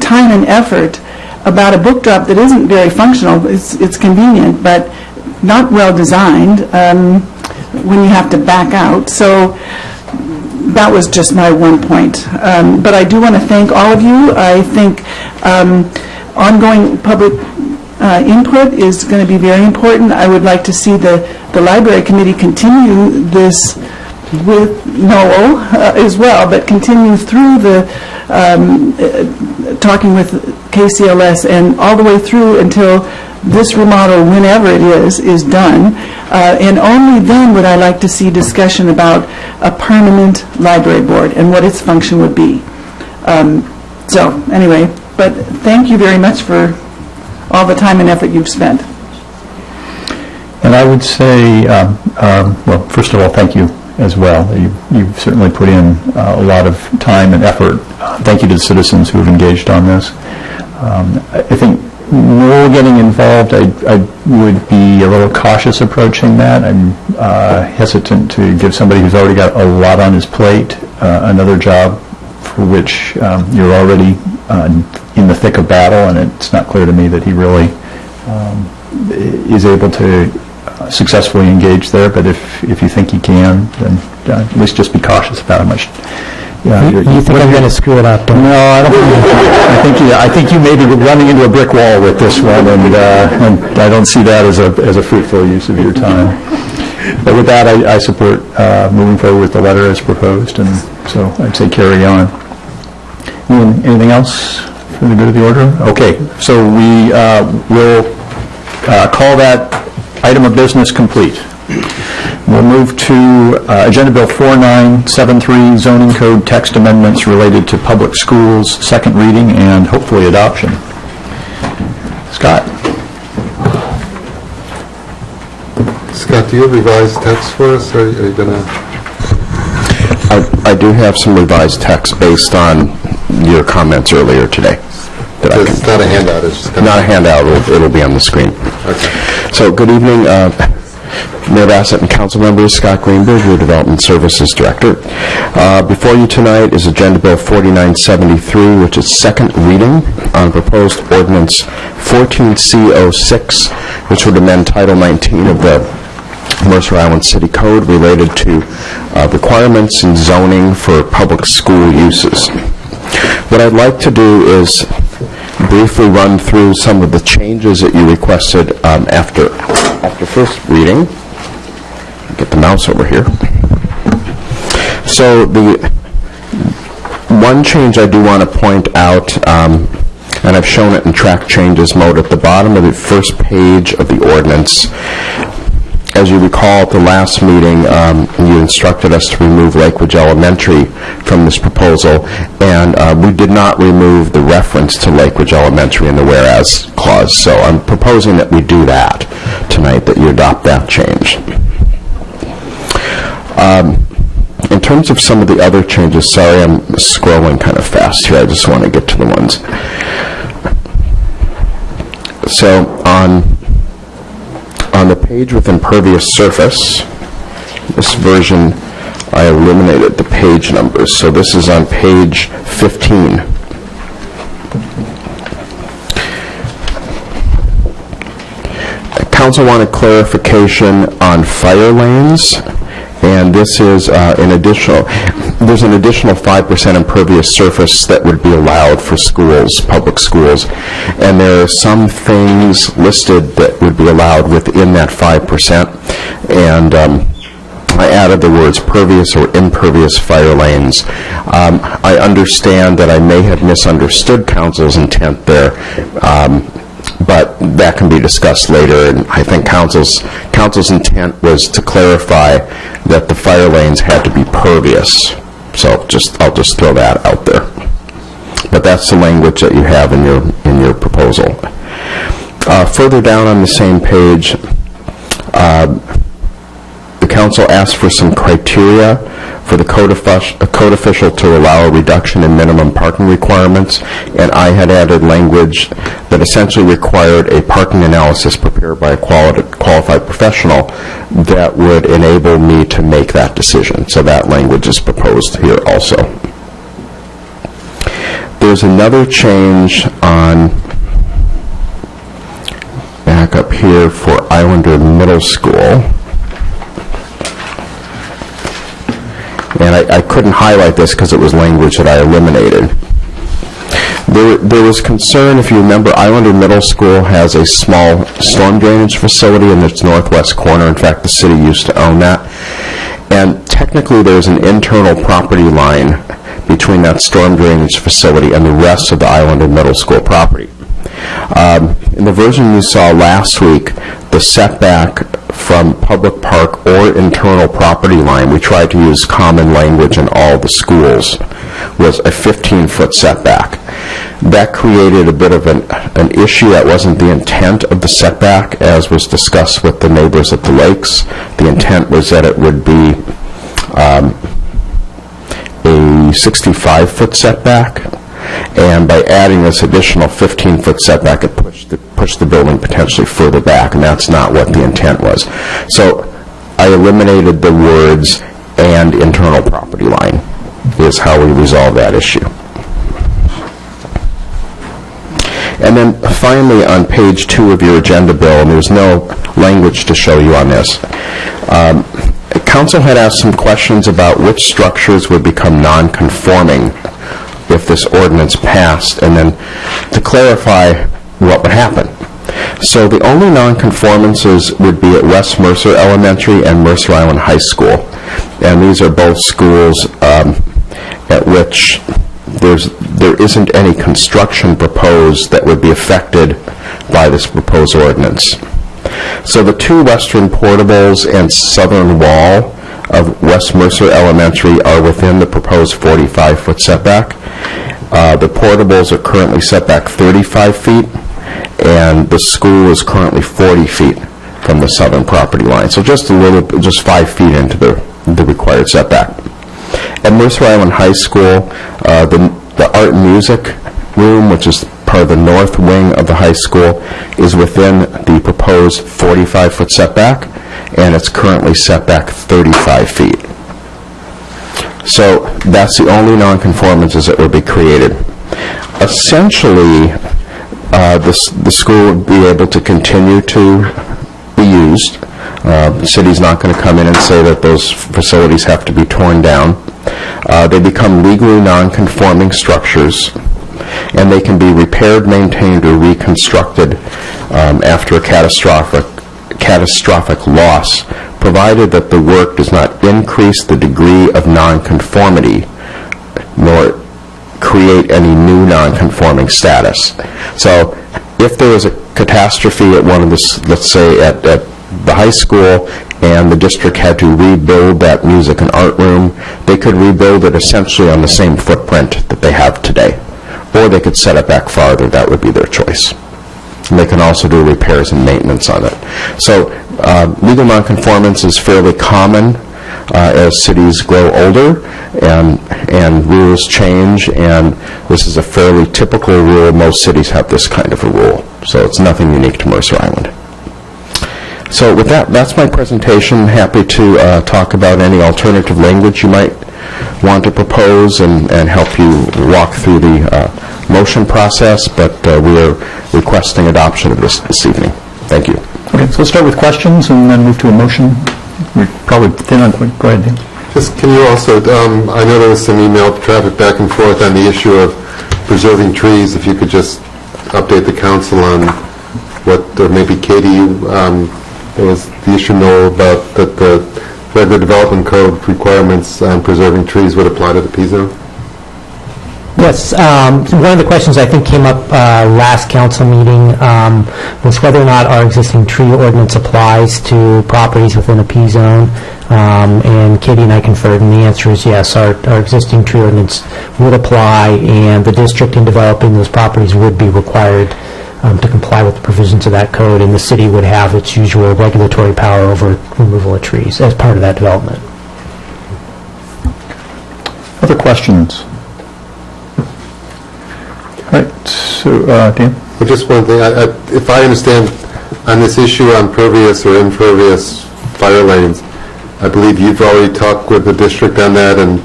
time and effort about a book drop that isn't very functional. It's convenient, but not well designed. when you have to back out. So that was just my one point. But I do want to thank all of you. I think ongoing public input is going to be very important. I would like to see the Library Committee continue this with Noel as well, but continue through the talking with KCLS and all the way through until this remodel, whenever it is done. And only then would I like to see discussion about a permanent library board and what its function would be. So anyway, but thank you very much for all the time and effort you've spent. And I would say, well, first of all, thank you as well. You've certainly put in a lot of time and effort. Thank you to the citizens who have engaged on this. I think more getting involved, I would be a little cautious approaching that. I'm hesitant to give somebody who's already got a lot on his plate another job for which you're already in the thick of battle, and it's not clear to me that he really is able to successfully engage there. But if you think he can, then at least just be cautious about how much. You think I'm going to screw it up? Don't you? No, I don't. I think you may be running into a brick wall with this one, and I don't see that as a fruitful use of your time. But with that, I support moving forward with the letter as proposed, and so I'd say carry on. Anything else for the good of the order? Okay, so we will call that item of business complete. We'll move to Agenda Bill 4973, Zoning Code Text Amendments related to public schools, second reading and hopefully adoption. Scott. Scott, do you have revised text for us? Are you going to? I do have some revised text based on your comments earlier today. It's not a handout. It's just not a handout. It'll be on the screen. Okay. So, good evening, Mayor Bassett and council members. Scott Greenberg, your Development Services Director. Before you tonight is Agenda Bill 4973, which is second reading on proposed ordinance 14C06, which would amend Title 19 of the Mercer Island City Code related to requirements and zoning for public school uses. What I'd like to do is briefly run through some of the changes that you requested after first reading. Get the mouse over here. So the one change I do want to point out, and I've shown it in track changes mode at the bottom of the first page of the ordinance. As you recall, at the last meeting, you instructed us to remove Lakewood Elementary from this proposal, and we did not remove the reference to Lakewood Elementary in the whereas clause. So I'm proposing that we do that tonight, that you adopt that change. In terms of some of the other changes, sorry, I'm scrolling kind of fast here. I just want to get to the ones. So on the page with impervious surface, this version, I eliminated the page numbers. So this is on page 15. Council wanted clarification on fire lanes, and this is there's an additional 5% impervious surface that would be allowed for schools, public schools, and there are some things listed that would be allowed within that 5%, and I added the words pervious or impervious fire lanes. I understand that I may have misunderstood council's intent there, but that can be discussed later, and I think council's intent was to clarify that the fire lanes had to be pervious. So I'll just throw that out there. But that's the language that you have in your proposal. Further down on the same page, the council asked for some criteria for the code official to allow a reduction in minimum parking requirements, and I had added language that essentially required a parking analysis prepared by a qualified professional that would enable me to make that decision. So that language is proposed here also. There's another change on back up here for Islander Middle School. and I couldn't highlight this because it was language that I eliminated. There was concern, if you remember, Islander Middle School has a small storm drainage facility in its northwest corner. In fact, the city used to own that. And technically, there's an internal property line between that storm drainage facility and the rest of the Islander Middle School property. In the version you saw last week, the setback from public park or internal property line, we tried to use common language in all the schools, was a 15-foot setback. That created a bit of an issue. That wasn't the intent of the setback, as was discussed with the neighbors at the lakes. The intent was that it would be a 65-foot setback, and by adding this additional 15-foot setback, it pushed the building potentially further back, and that's not what the intent was. So I eliminated the words "and internal property line" is how we resolve that issue. And then finally, on page 2 of your agenda, Bill, and there's no language to show you on this, Council had asked some questions about which structures would become non-conforming if this ordinance passed, and then to clarify what would happen. So the only non-conformances would be at West Mercer Elementary and Mercer Island High School, and these are both schools at which there isn't any construction proposed that would be affected by this proposed ordinance. So the two western portables and southern wall of West Mercer Elementary are within the proposed 45-foot setback. The portables are currently set back 35 feet, and the school is currently 40 feet from the southern property line. So just 5 feet into the required setback. At Mercer Island High School, the art and music room, which is part of the north wing of the high school, is within the proposed 45-foot setback, and it's currently set back 35 feet. So that's the only nonconformances that would be created. Essentially, the school would be able to continue to be used. The city's not going to come in and say that those facilities have to be torn down. They become legally non-conforming structures, and they can be repaired, maintained, or reconstructed after a catastrophic loss, provided that the work does not increase the degree of non-conformity nor create any new non-conforming status. So if there was a catastrophe at one of the, let's say at the high school, and the district had to rebuild that music and art room, they could rebuild it essentially on the same footprint that they have today. Or they could set it back farther. That would be their choice. And they can also do repairs and maintenance on it. So legal nonconformance is fairly common as cities grow older and rules change, and this is a fairly typical rule. Most cities have this kind of a rule. So it's nothing unique to Mercer Island. So with that, that's my presentation. Happy to talk about any alternative language you might want to propose and help you walk through the motion process, but we are requesting adoption of this evening. Thank you. Okay, so let's start with questions and then move to a motion. We're probably thin on point. Go ahead, Dan. Just can you also, I know there was some email traffic back and forth on the issue of preserving trees. If you could just update the council on what, or maybe Katie, there was the issue about that the regular development code requirements on preserving trees would apply to the P-zone? Yes. One of the questions I think came up last council meeting was whether or not our existing tree ordinance applies to properties within a P-zone. And Katie and I conferred, and the answer is yes. Our existing tree ordinance would apply, and the district in developing those properties would be required to comply with the provisions of that code, and the city would have its usual regulatory power over removal of trees as part of that development. Other questions? All right, so Dan? Well, just one thing. If I understand on this issue on pervious or impervious fire lanes, I believe you've already talked with the district on that, and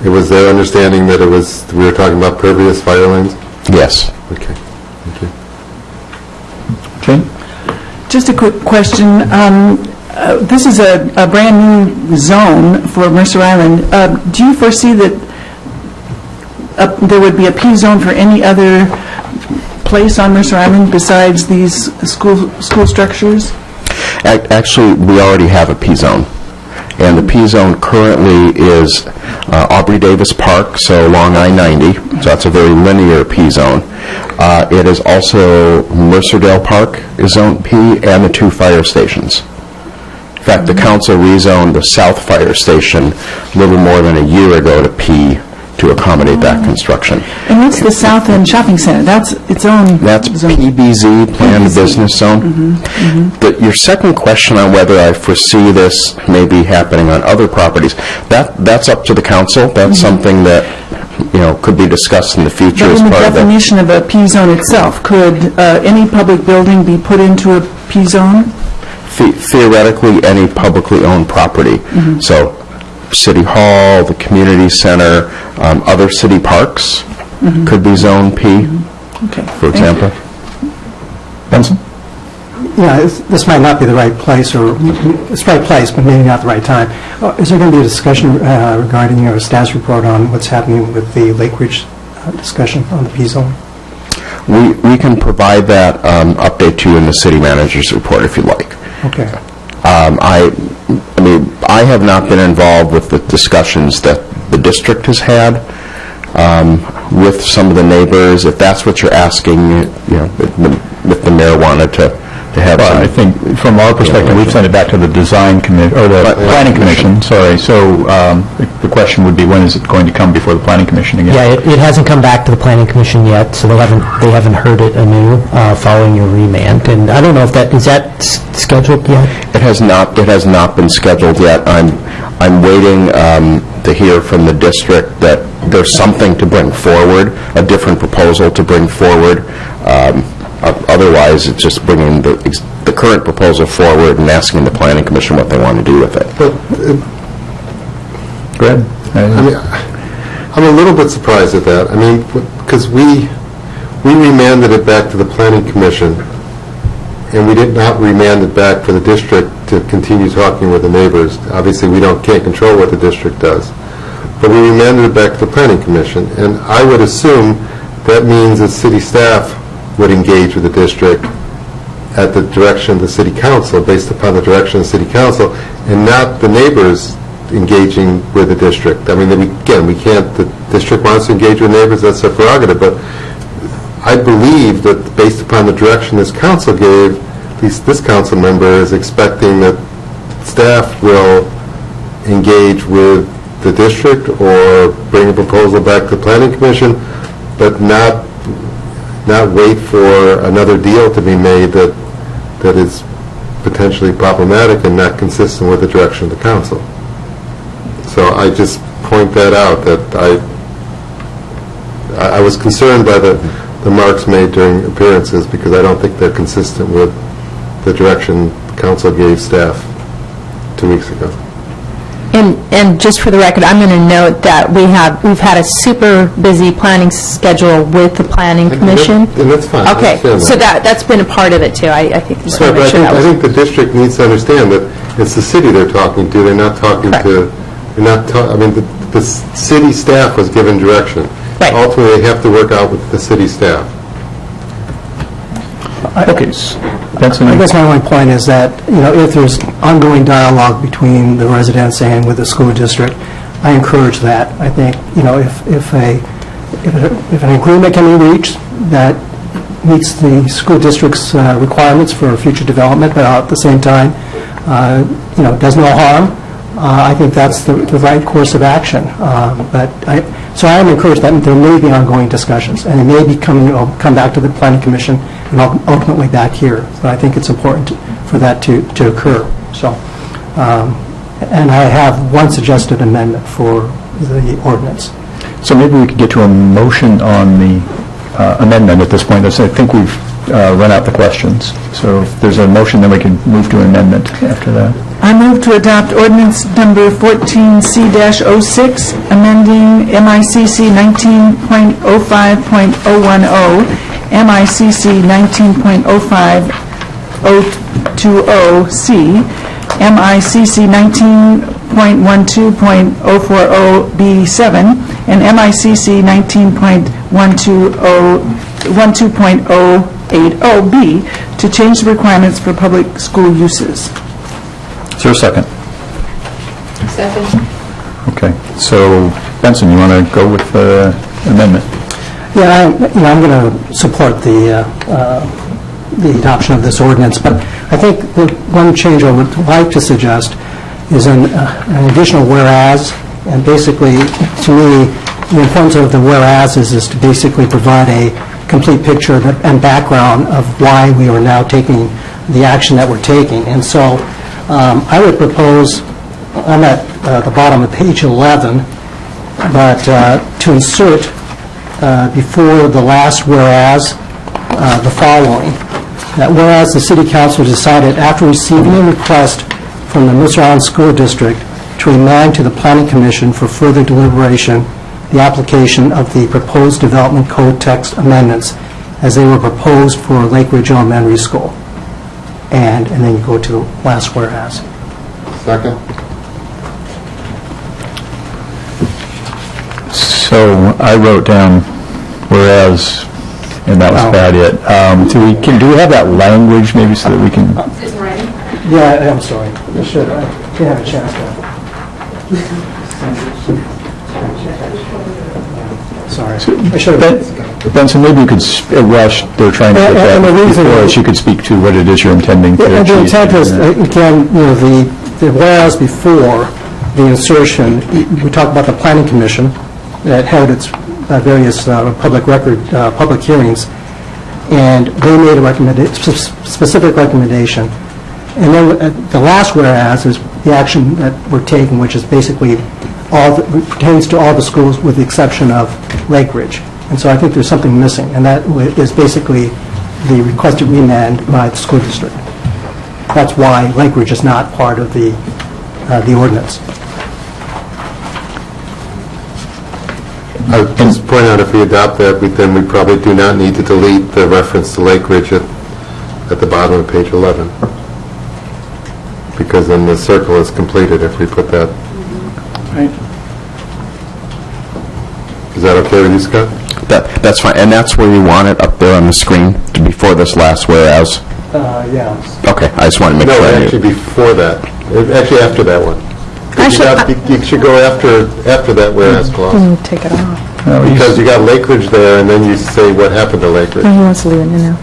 it was their understanding that we were talking about pervious fire lanes? Yes. Okay. Thank you. Jane? Just a quick question. this is a brand-new zone for Mercer Island. Do you foresee that there would be a P zone for any other place on Mercer Island besides these school structures? Actually, we already have a P zone. And the P zone currently is Aubrey Davis Park, so along I-90, so that's a very linear P zone. It is also Mercerdale Park is Zone P, and the 2 fire stations. In fact, the council rezoned the South Fire Station a little more than a year ago to P to accommodate that construction. And what's the South End Shopping Center? That's its own That's zone. PBZ, Planned Business Zone. Your second question on whether I foresee this may be happening on other properties, that's up to the council. That's something that, could be discussed in the future But as in the part of definition of a P zone itself, could any public building be put into a P zone? Theoretically, any publicly owned property. So, City Hall, the community center, other city parks could be Zone P, for example. Benson? Yeah, this might not be the right place, or it's the right place, but maybe not the right time. Is there going to be a discussion regarding your status report on what's happening with the Lake Ridge discussion on the P zone? We can provide that update to you in the city manager's report if you'd like. Okay. I have not been involved with the discussions that the district has had with some of the neighbors. If that's what you're asking, if the mayor wanted to have Well, I think from our perspective, we've sent it back to the design committee, or the planning commission, sorry. So the question would be, when is it going to come before the planning commission again? Yeah, it hasn't come back to the planning commission yet, so they haven't heard it anew following your remand. And I don't know if is that scheduled yet? It has not been scheduled yet. I'm waiting to hear from the district that there's something to bring forward, a different proposal to bring forward. Otherwise, it's just bringing the current proposal forward and asking the planning commission what they want to do with it. Go ahead. I'm a little bit surprised at that. Because we remanded it back to the planning commission, and we did not remand it back for the district to continue talking with the neighbors. Obviously, we can't control what the district does. But we remanded it back to the planning commission, and I would assume that means that city staff would engage with the district at the direction of the city council, based upon the direction of the city council, and not the neighbors engaging with the district. We can't, the district wants to engage with neighbors, that's their prerogative, but I believe that based upon the direction this council gave, at least this council member is expecting that staff will engage with the district or bring a proposal back to the planning commission, but not wait for another deal to be made that is potentially problematic and not consistent with the direction of the council. So I just point that out, that I was concerned by the remarks made during appearances, because I don't think they're consistent with the direction the council gave staff 2 weeks ago. And just for the record, I'm going to note that we've had a super busy planning schedule with the planning commission. And that's fine. Okay, so that's been a part of it too. I think just want to make sure that I was. think the district needs to understand that it's the city they're talking to. They're not talking to. The city staff was given direction. Right. Ultimately, they have to work out with the city staff. Okay. I guess my only point is that, if there's ongoing dialogue between the residents and with the school district, I encourage that. I think, if an agreement can be reached that meets the school district's requirements for future development, but at the same time, does no harm, I think that's the right course of action. So I am encouraged that there may be ongoing discussions, and it may be come back to the planning commission and ultimately back here. But I think it's important for that to occur. So, and I have one suggested amendment for the ordinance. So maybe we could get to a motion on the amendment at this point. I think we've run out the questions. So if there's a motion, then we can move to an amendment after that. I move to adopt ordinance number 14C-06, amending MICC 19.05.010, MICC 19.05020C, MICC 19.12.040B7, and MICC 19.12.080B to change the requirements for public school uses. Is there a second? Second. Okay, so Benson, you want to go with the amendment? Yeah, I'm going to support the adoption of this ordinance, but I think the one change I would like to suggest is an additional whereas, and basically, to me, the importance of the whereas is to basically provide a complete picture and background of why we are now taking the action that we're taking. And so I would propose, I'm at the bottom of page 11, but to insert before the last whereas, the following. That whereas the City Council decided after receiving a request from the Mercer Island School District to remand to the Planning Commission for further deliberation the application of the proposed development code text amendments as they were proposed for Lake Ridge Elementary School. And then you go to the last whereas. Second. So I wrote down whereas, and that was about it. Do we have that language maybe so that we can... Yeah, I'm sorry. I didn't have a chance to. Sorry. I should have. Benson, maybe you could, Rush, they're trying to get that before us, you could speak to what it is you're intending to achieve. The intent is, again, the whereas before the insertion, we talked about the Planning Commission that held its various public hearings, and they made a specific recommendation. And then the last whereas is the action that we're taking, which is basically pertains to all the schools with the exception of Lake Ridge. And so I think there's something missing, and that is basically the requested remand by the school district. That's why Lake Ridge is not part of the ordinance. I would just point out, if we adopt that, then we probably do not need to delete the reference to Lake Ridge at the bottom of page 11, because then the circle is completed if we put that. Right. Is that okay with you, Scott? That's fine, and that's where you want it, up there on the screen, before this last whereas? Yeah. Okay, I just want to make No, sure. actually before that. Actually after that one. You should go after that whereas clause. Take it off. Because you got Lake Ridge there, and then you say what happened to Lake Ridge. He wants to leave it in there.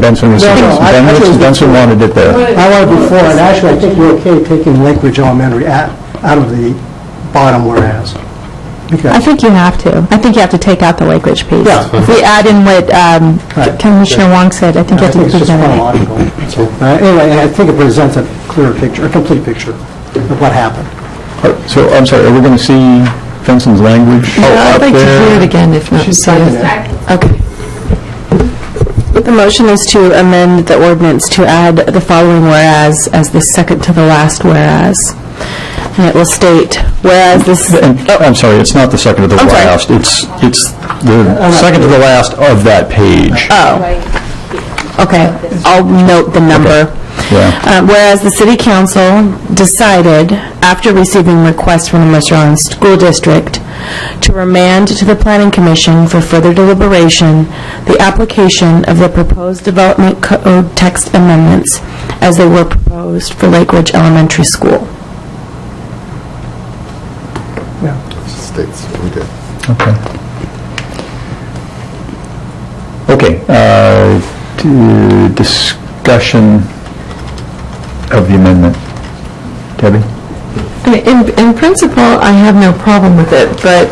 Benson wanted it there. I want it before, and actually I think you're okay taking Lake Ridge Elementary out of the bottom whereas. I think you have to. I think you have to take out the Lake Ridge piece. Yeah. If we add in what Commissioner Wong said, I think you have to it's include just that. chronological. So, anyway, I think it presents a clearer picture, a complete picture of what happened. So, I'm sorry, are we going to see Benson's language I'd up like to there? hear it again, if not. Okay. The motion is to amend the ordinance to add the following whereas as the second to the last whereas. And it will state, whereas this... I'm sorry, it's not the second to the last. It's the second to the last of that page. Oh. Okay, I'll note the number. Okay. Yeah. Whereas the City Council decided, after receiving requests from the Mercer Island School District, to remand to the Planning Commission for further deliberation the application of the proposed development code text amendments as they were proposed for Lake Ridge Elementary School. States, we did. Okay. Discussion of the amendment. Debbie? I mean, in principle, I have no problem with it, but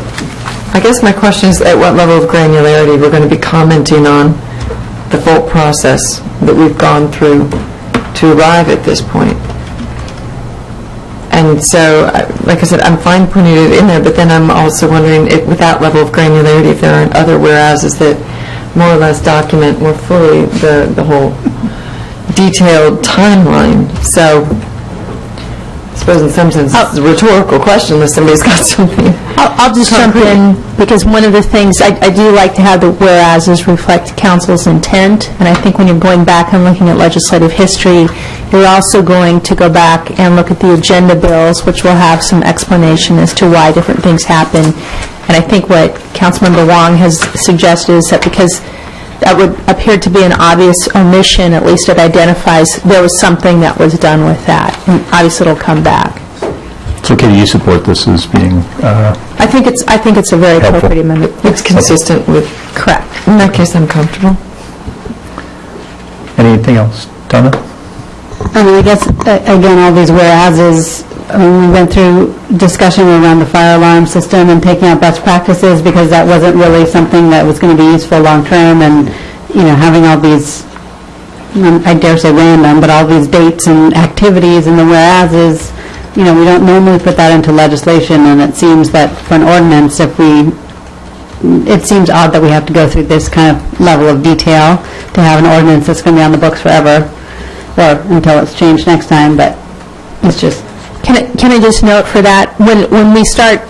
I guess my question is at what level of granularity we're going to be commenting on the full process that we've gone through to arrive at this point. And so, like I said, I'm fine putting it in there, but then I'm also wondering if, with that level of granularity, if there aren't other whereases that more or less document more fully the whole detailed timeline. So, I suppose in some sense it's a rhetorical question unless somebody's got something. I'll just jump in, because one of the things, I do like to have the whereases reflect council's intent, and I think when you're going back and looking at legislative history, you're also going to go back and look at the agenda bills, which will have some explanation as to why different things happen. And I think what Councilmember Wong has suggested is that because that would appear to be an obvious omission, at least it identifies there was something that was done with that, and obviously it'll come back. So, Katie, you support this as being I think it's a very helpful. appropriate amendment. It's consistent with, Correct. in that case, I'm comfortable. Anything else? Donna? I mean, I guess, again, all these whereases, we went through discussion around the fire alarm system and taking out best practices because that wasn't really something that was going to be useful long-term, and, having all these, I dare say random, but all these dates and activities and the whereases, we don't normally put that into legislation, and it seems that for an ordinance, it seems odd that we have to go through this kind of level of detail to have an ordinance that's going to be on the books forever, or until it's changed next time, but it's just... Can I just note for that, when we start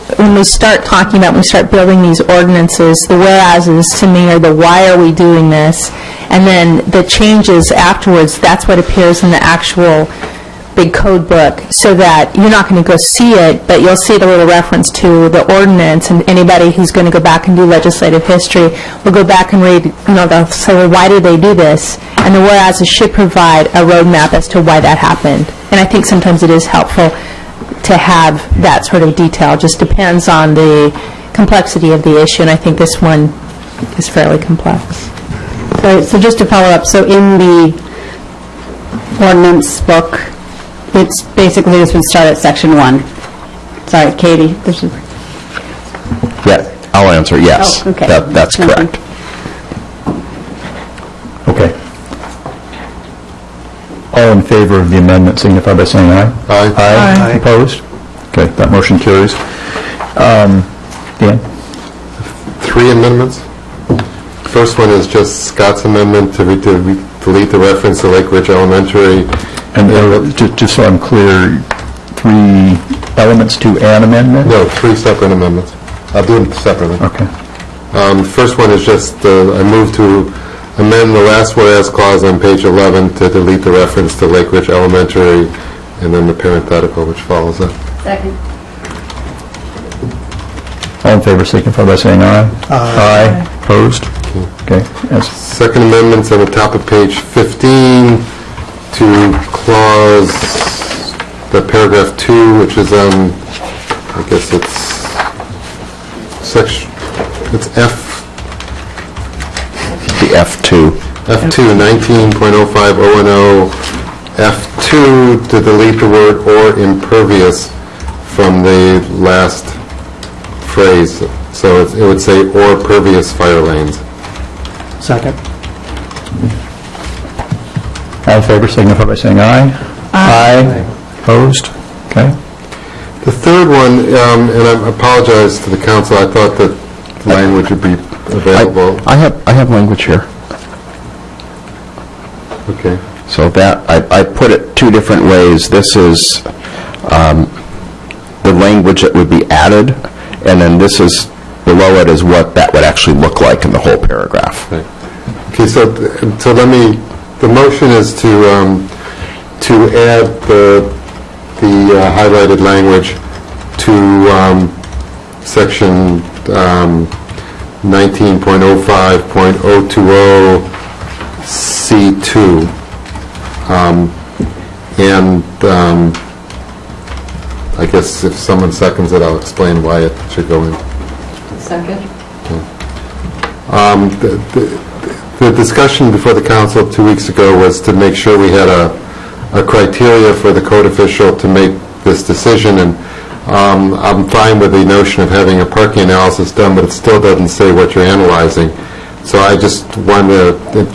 talking about, when we start building these ordinances, the whereases to me are the why are we doing this, and then the changes afterwards, that's what appears in the actual big code book, so that you're not going to go see it, but you'll see the little reference to the ordinance, and anybody who's going to go back and do legislative history will go back and read, they'll say, well, why did they do this? And the whereases should provide a roadmap as to why that happened. And I think sometimes it is helpful to have that sort of detail. Just depends on the complexity of the issue, and I think this one is fairly complex. So just to follow up, so in the ordinance book, it's basically this would start at section 1. Sorry, Katie. Yeah, I'll answer yes. Oh, okay. That's Thank you. correct. Okay. All in favor of the amendment signify by saying aye. Aye. Aye. Opposed? Okay, that motion carries. Dan? 3 amendments. First one is just Scott's amendment to delete the reference to Lake Ridge Elementary. And just so I'm clear, 3 elements to an amendment? No, 3 separate amendments. I'll do them separately. Okay. First one is just, I move to amend the last whereas clause on page 11 to delete the reference to Lake Ridge Elementary, and then the parenthetical which follows that. Second. All in favor signify by saying aye. Aye. Opposed? Okay. Yes. Second amendment's on the top of page 15 to clause, the paragraph 2, which is on, I guess it's section, it's F. The F2. F2, 19.05 F2, to delete the word "or impervious" from the last phrase. So it would say "or pervious fire lanes." Second. All in favor signify by saying aye. Aye. Opposed? Okay. The third one, and I apologize to the council, I thought that language would be available. I have language here. Okay. So that, I put it 2 different ways. This is the language that would be added, and then this is, below it is what that would actually look like in the whole paragraph. Okay, so let me, the motion is to add the highlighted language to section 19.05.020 C2, and I guess if someone seconds it, I'll explain why it should go in. Second. The discussion before the council 2 weeks ago was to make sure we had a criteria for the code official to make this decision, and I'm fine with the notion of having a parking analysis done, but it still doesn't say what you're analyzing. So I just wanted to,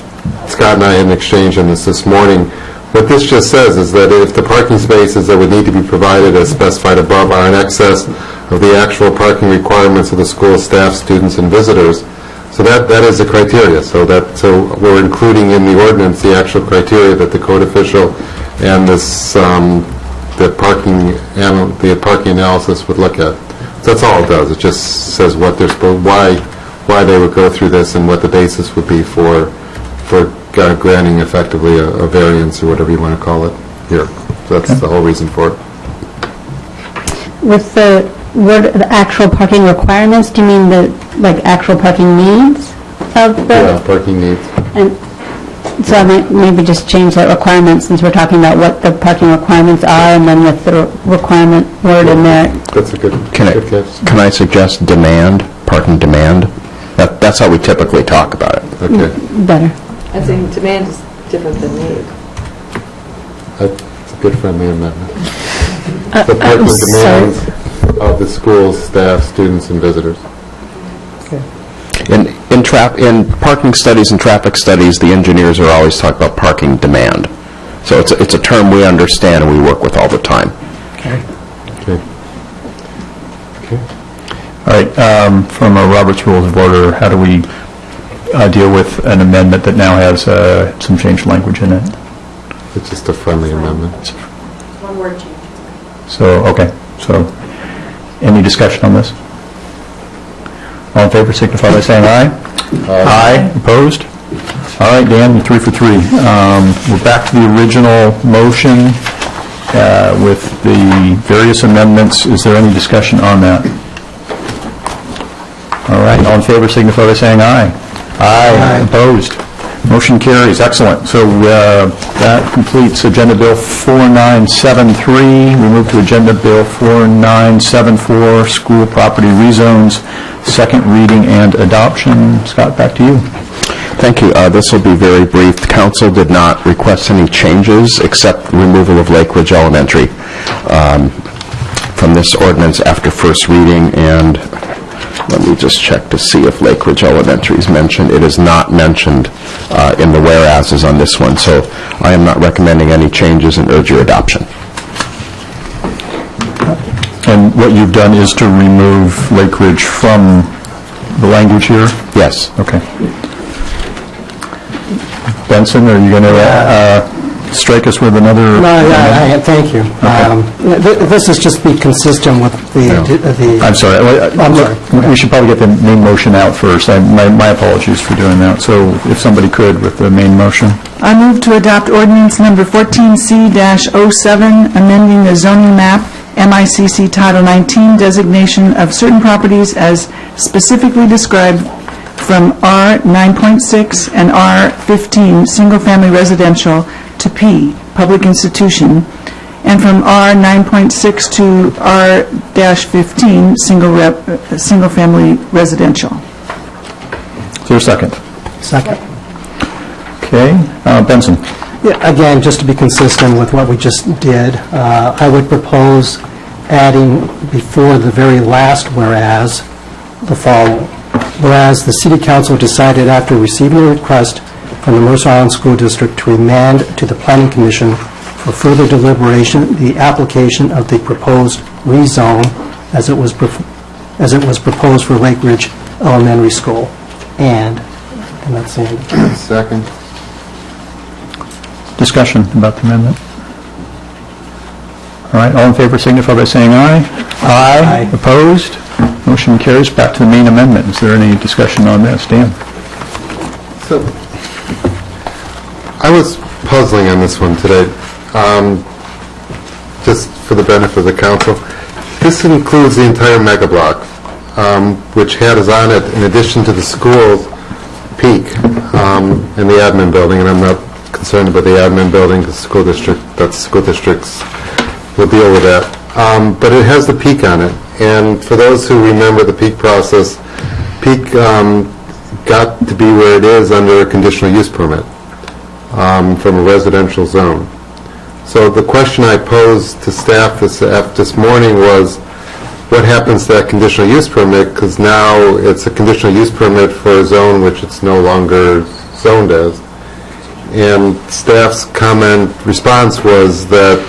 Scott and I had an exchange on this morning. What this just says is that if the parking spaces that would need to be provided as specified above are in excess of the actual parking requirements of the school staff, students, and visitors, so that is the criteria. So we're including in the ordinance the actual criteria that the code official and this the parking analysis would look at. That's all it does. It just says what they're why they would go through this and what the basis would be for granting effectively a variance or whatever you want to call it here. So that's the whole reason for it. With the word, the actual parking requirements, do you mean the, like, actual parking needs of the? Yeah, parking needs. And so I might maybe just change that requirement, since we're talking about what the parking requirements are, and then with the requirement word in there. That's a good catch. Can I suggest demand, parking demand? That's how we typically talk about it. Okay. Better. I think demand is different than need. That's a good friendly amendment. The parking demands of the school's staff, students, and visitors. In parking studies and traffic studies, the engineers are always talking about parking demand. So it's a term we understand and we work with all the time. Okay. All right, from a Robert's Rules of Order, how do we deal with an amendment that now has some changed language in it? It's just a friendly amendment. One word change. So, okay, so any discussion on this? All in favor signify by saying aye. Aye. Opposed? All right, Dan, 3 for 3. We're back to the original motion with the various amendments. Is there any discussion on that? All right, all in favor signify by saying aye. Aye. Opposed? Motion carries. Excellent. So that completes Agenda Bill 4973. We move to Agenda Bill 4974, School Property Rezones, second reading and adoption. Scott, back to you. Thank you. This will be very brief. The council did not request any changes except removal of Lake Ridge Elementary from this ordinance after first reading, and let me just check to see if Lake Ridge Elementary is mentioned. It is not mentioned in the whereases on this one, so I am not recommending any changes and urge your adoption. And what you've done is to remove Lake Ridge from the language here? Yes. Okay. Benson, are you going to strike us with another? No, thank you. This is just be consistent with the... I'm sorry. We should probably get the main motion out first. My apologies for doing that. So if somebody could with the main motion. I move to adopt ordinance number 14C-07, amending the zoning map, MICC Title 19, designation of certain properties as specifically described from R 9.6 and R 15, single-family residential, to P, public institution, and from R 9.6 to R-15, single-family residential. Is there a second? Second. Okay. Benson. Yeah, again, just to be consistent with what we just did, I would propose adding before the very last whereas the following. Whereas the City Council decided after receiving a request from the Mercer Island School District to remand to the Planning Commission for further deliberation the application of the proposed rezone as it was proposed for Lake Ridge Elementary School. And that's the end. Second. Discussion about the amendment. All right, all in favor signify by saying aye. Aye. Opposed? Motion carries. Back to the main amendment. Is there any discussion on this? Dan? So, I was puzzling on this one today, just for the benefit of the council. This includes the entire mega block, which has on it, in addition to the school's peak and the admin building, and I'm not concerned about the admin building, the school district, that's school districts will deal with that. But it has the peak on it, and for those who remember the peak process, peak got to be where it is under a conditional use permit from a residential zone. So the question I posed to staff this morning was, what happens to that conditional use permit? Because now it's a conditional use permit for a zone which it's no longer zoned as. And staff's response was that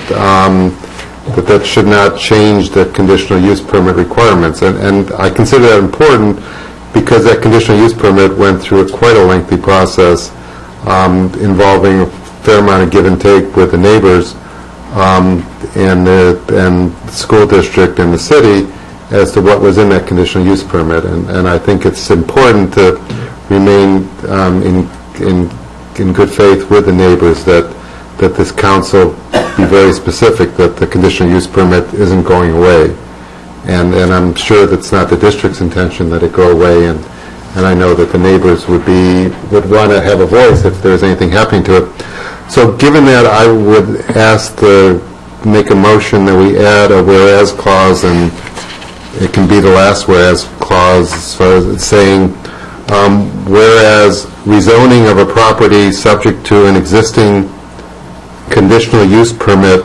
that should not change the conditional use permit requirements. And I consider that important because that conditional use permit went through quite a lengthy process involving a fair amount of give and take with the neighbors and the school district and the city, as to what was in that conditional use permit. And I think it's important to remain in good faith with the neighbors that this council be very specific that the conditional use permit isn't going away. And I'm sure that's not the district's intention that it go away, and I know that the neighbors would want to have a voice if there's anything happening to it. So given that, I would ask to make a motion that we add a whereas clause, and it can be the last whereas clause, as far as it's saying, whereas rezoning of a property subject to an existing conditional use permit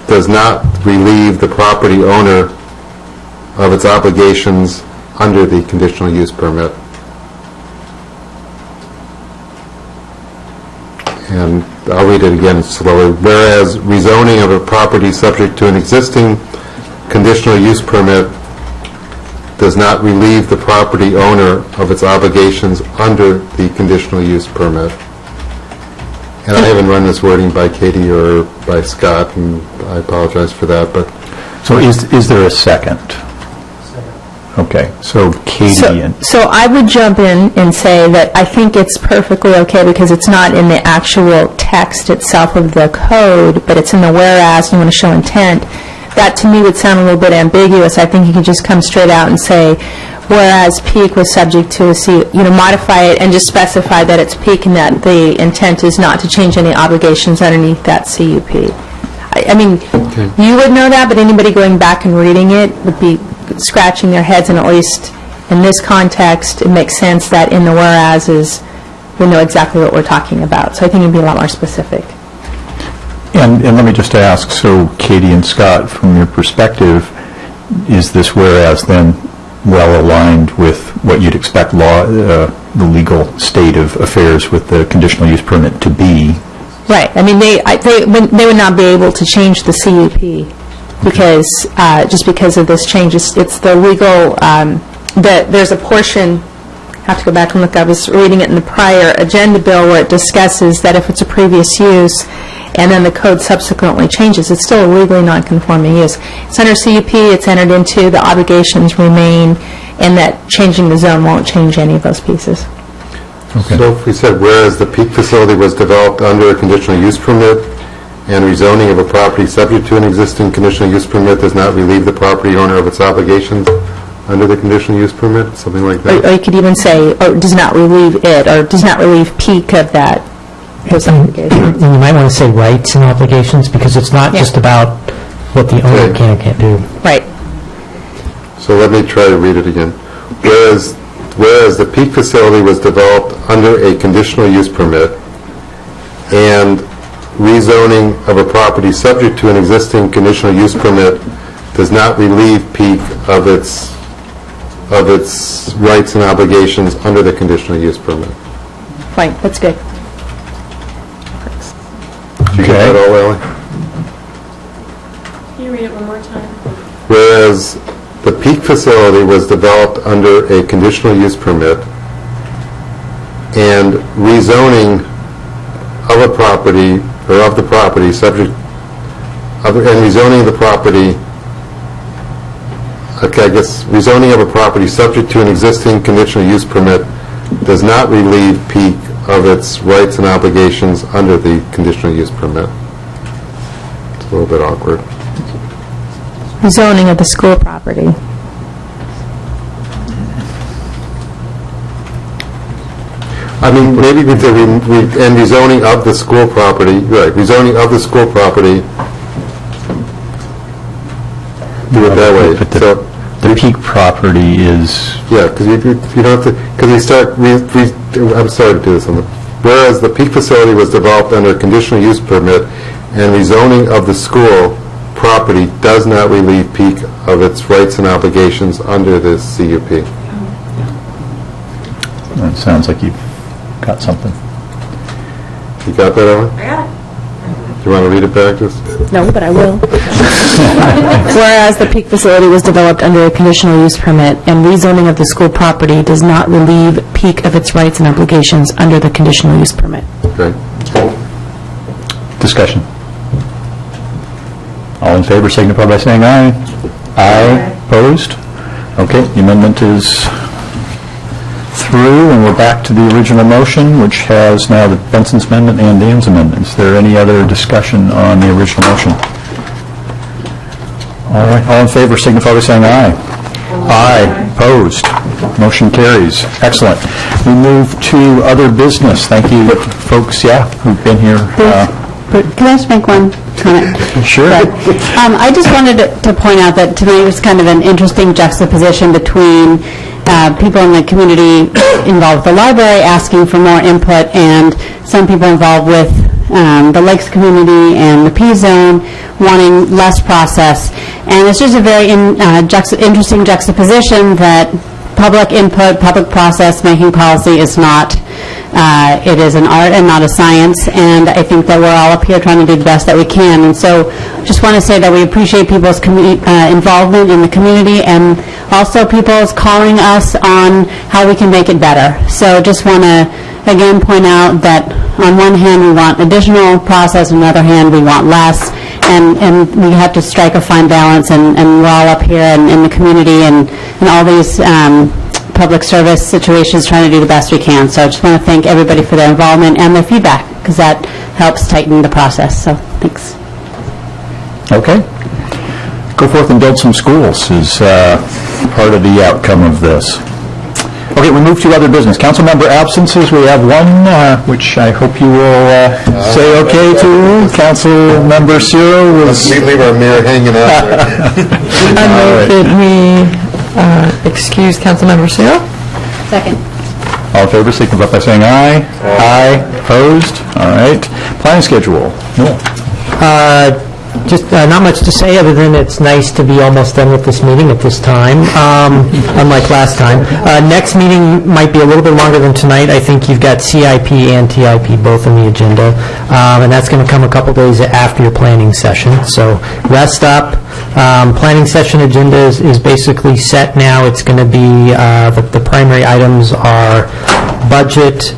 does not relieve the property owner of its obligations under the conditional use permit. And I'll read it again slowly. Whereas rezoning of a property subject to an existing conditional use permit does not relieve the property owner of its obligations under the conditional use permit. And I haven't run this wording by Katie or by Scott, and I apologize for that. But So is there a second? Okay, so Katie and... So I would jump in and say that I think it's perfectly okay because it's not in the actual text itself of the code, but it's in the whereas, and you want to show intent. That to me would sound a little bit ambiguous. I think you could just come straight out and say, whereas peak was subject to modify it and just specify that it's peak and that the intent is not to change any obligations underneath that CUP. I mean, you would know that, but anybody going back and reading it would be scratching their heads, and at least in this context, it makes sense that in the whereases, we know exactly what we're talking about. So I think it'd be a lot more specific. And let me just ask, so Katie and Scott, from your perspective, is this whereas then well aligned with what you'd expect the legal state of affairs with the conditional use permit to be? Right. I mean, they would not be able to change the CUP because just because of this change. It's the legal. There's a portion. I have to go back and look. I was reading it in the prior agenda bill where it discusses that if it's a previous use and then the code subsequently changes, it's still a legally non-conforming use. It's under CUP, it's entered into, the obligations remain, and that changing the zone won't change any of those pieces. Okay. So if we said, whereas the peak facility was developed under a conditional use permit and rezoning of a property subject to an existing conditional use permit does not relieve the property owner of its obligations under the conditional use permit, something like that? Or you could even say, or does not relieve it, or does not relieve peak of that. And you might want to say rights and obligations, because it's not just about what the owner can and can't do. Right. So let me try to read it again. Whereas the peak facility was developed under a conditional use permit and rezoning of a property subject to an existing conditional use permit does not relieve peak of its rights and obligations under the conditional use permit. Fine, that's good. Did you get that all, Ellie? Can you read it one more time? Whereas the peak facility was developed under a conditional use permit and rezoning of a property, or of the property subject, and rezoning of the property, okay, I guess rezoning of a property subject to an existing conditional use permit does not relieve peak of its rights and obligations under the conditional use permit. It's a little bit awkward. Zoning of the school property. I mean, maybe we could, and rezoning of the school property, right, rezoning of the school property, do it that way. But So the peak property is... yeah, because you don't have to, because we start, I'm sorry to do this. Whereas the peak facility was developed under a conditional use permit and rezoning of the school property does not relieve peak of its rights and obligations under this CUP. It sounds like you've got something. You got that, Ellen? I got it. Do you want to read it back? Just No, but I will. Whereas the peak facility was developed under a conditional use permit and rezoning of the school property does not relieve peak of its rights and obligations under the conditional use permit. okay. Discussion. All in favor signify by saying aye. Aye. Opposed? Okay, the amendment is through, and we're back to the original motion, which has now the Benson's amendment and Dan's amendment. Is there any other discussion on the original motion? All right, all in favor signify by saying aye. Aye. Opposed? Motion carries. Excellent. We move to other business. Thank you, folks, who've been here. Can I just make one comment? Sure. I just wanted to point out that tonight was kind of an interesting juxtaposition between people in the community involved with the library asking for more input and some people involved with the Lakes community and the P-Zone wanting less process. And it's just a very interesting juxtaposition that public input, public process, making policy is not, it is an art and not a science, and I think that we're all up here trying to do the best that we can. And so just want to say that we appreciate people's involvement in the community and also people's calling us on how we can make it better. So just want to again point out that on one hand we want additional process, on the other hand we want less, and we have to strike a fine balance, and we're all up here in the community and all these public service situations trying to do the best we can. So I just want to thank everybody for their involvement and their feedback, because that helps tighten the process. So thanks. Okay. Go forth and build some schools is part of the outcome of this. Okay, we move to other business. Council member absences. We have one, which I hope you will say okay to. Council member Ciro was... We leave our mayor hanging out there. I move that we excuse Councilmember Cyril. Second. All in favor, signify by saying aye. Aye. Opposed? All right. Planning schedule. No. Just not much to say other than it's nice to be almost done with this meeting at this time, unlike last time. Next meeting might be a little bit longer than tonight. I think you've got CIP and TIP both on the agenda, and that's going to come a couple days after your planning session. So rest up. Planning session agenda is basically set now. It's going to be, the primary items are budget.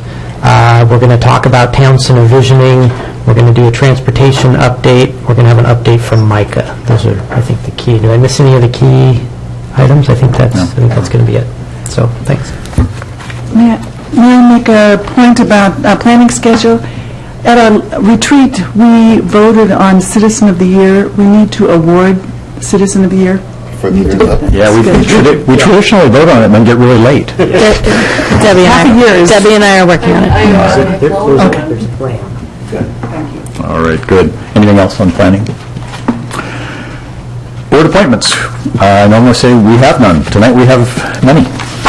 We're going to talk about town center visioning. We're going to do a transportation update. We're going to have an update from Micah. Those are, I think, the key. Do I miss any of the key items? I think that's going to be it. So, thanks. May I make a point about planning schedule? At our retreat, we voted on Citizen of the Year. We need to award Citizen of the Year. Yeah, we traditionally vote on it and then get really late. Debbie and I are working on it. There's a plan. All right, good. Anything else on planning? Board appointments. I normally say we have none. Tonight we have many.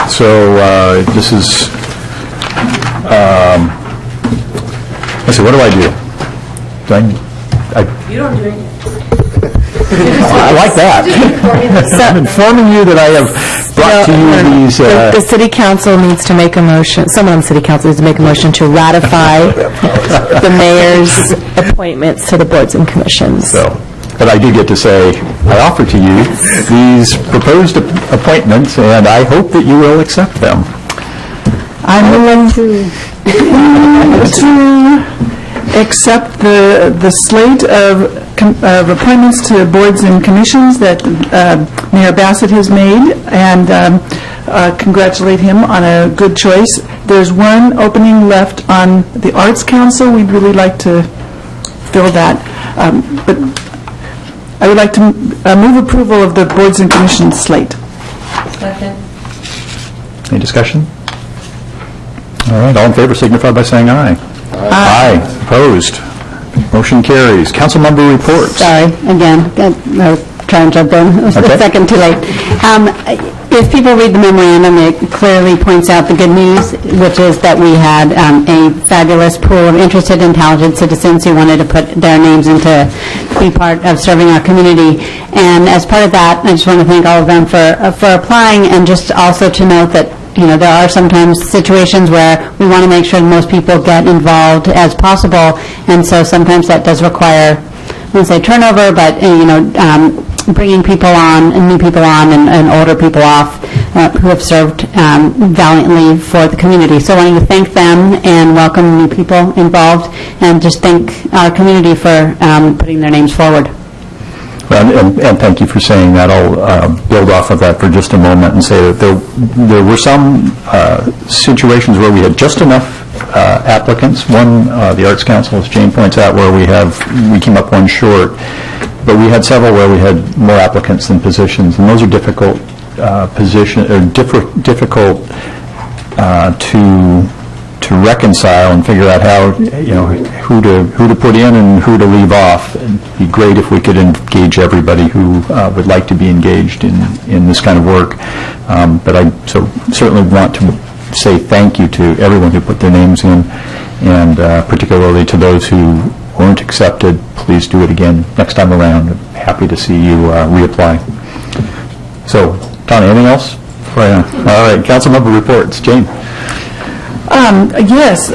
So this is, let's see, what do? You don't do anything. I like that. I'm informing you that I have brought to you these... The city council needs to make a motion, someone on the city council needs to make a motion to ratify the mayor's appointments to the boards and commissions. But I do get to say, I offer to you these proposed appointments, and I hope that you will accept them. I'm willing to accept the slate of appointments to boards and commissions that Mayor Bassett has made, and congratulate him on a good choice. There's one opening left on the Arts Council. We'd really like to fill that. But I would like to move approval of the boards and commissions slate. Second. Any discussion? All right, all in favor signify by saying aye. Aye. Opposed? Motion carries. Council member reports. Sorry, again, I'll try and jump in. It was a second too late. If people read the memorandum, it clearly points out the good news, which is that we had a fabulous pool of interested, intelligent citizens who wanted to put their names into be part of serving our community. And as part of that, I just want to thank all of them for applying, and just also to note that there are sometimes situations where we want to make sure most people get involved as possible, and so sometimes that does require, I won't say turnover, but bringing people on, and new people on, and older people off who have served valiantly for the community. So I wanted to thank them and welcome new people involved, and just thank our community for putting their names forward. And thank you for saying that. I'll build off of that for just a moment and say that there were some situations where we had just enough applicants. One, the Arts Council, as Jane points out, where we came up one short, but we had several where we had more applicants than positions, and those are difficult difficult to reconcile and figure out how, who to put in and who to leave off. It'd be great if we could engage everybody who would like to be engaged in this kind of work. But I certainly want to say thank you to everyone who put their names in, and particularly to those who weren't accepted. Please do it again next time around. Happy to see you reapply. So, Donna, anything else? All right, council member reports. Jane. Yes.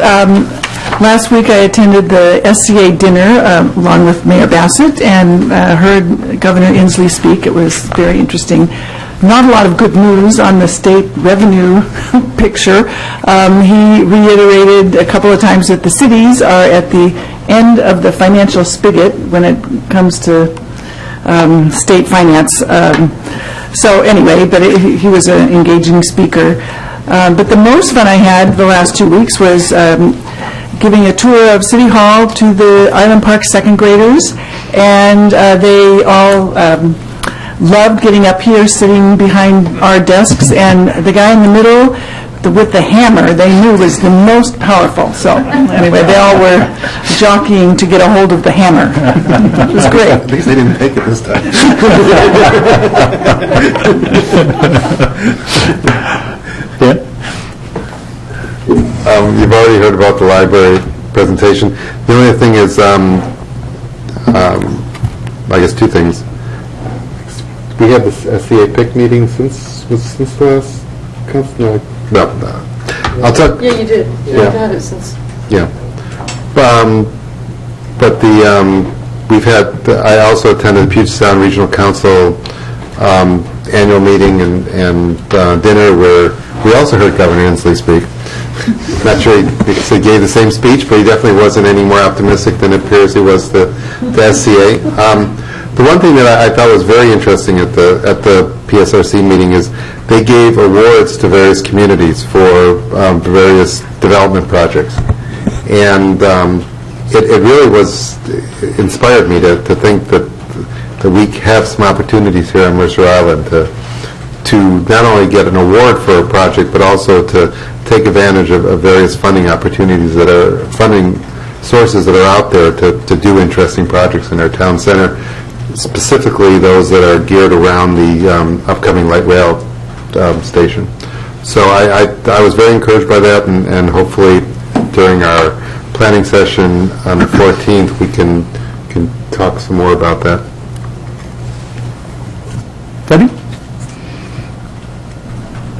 Last week I attended the SCA dinner along with Mayor Bassett and heard Governor Inslee speak. It was very interesting. Not a lot of good news on the state revenue picture. He reiterated a couple of times that the cities are at the end of the financial spigot when it comes to state finance. So anyway, but he was an engaging speaker. But the most fun I had the last 2 weeks was giving a tour of City Hall to the Island Park second graders, and they all loved getting up here, sitting behind our desks, and the guy in the middle with the hammer they knew was the most powerful. So anyway, they all were jockeying to get a hold of the hammer. It was great. At least they didn't take it this time. You've already heard about the library presentation. The only thing is, I guess two things. We had the SCA PIC meeting since the last council? No. I'll talk. Yeah, you did. Yeah. You've had it since. Yeah. But we've had, I also attended the Puget Sound Regional Council annual meeting and dinner where we also heard Governor Inslee speak. Not sure he gave the same speech, but he definitely wasn't any more optimistic than it appears he was the SCA. The one thing that I thought was very interesting at the PSRC meeting is they gave awards to various communities for various development projects. And it really inspired me to think that we have some opportunities here on Mercer Island to not only get an award for a project, but also to take advantage of various funding opportunities funding sources that are out there to do interesting projects in our town center, specifically those that are geared around the upcoming light rail station. So I was very encouraged by that, and hopefully during our planning session on the 14th we can talk some more about that. Debbie?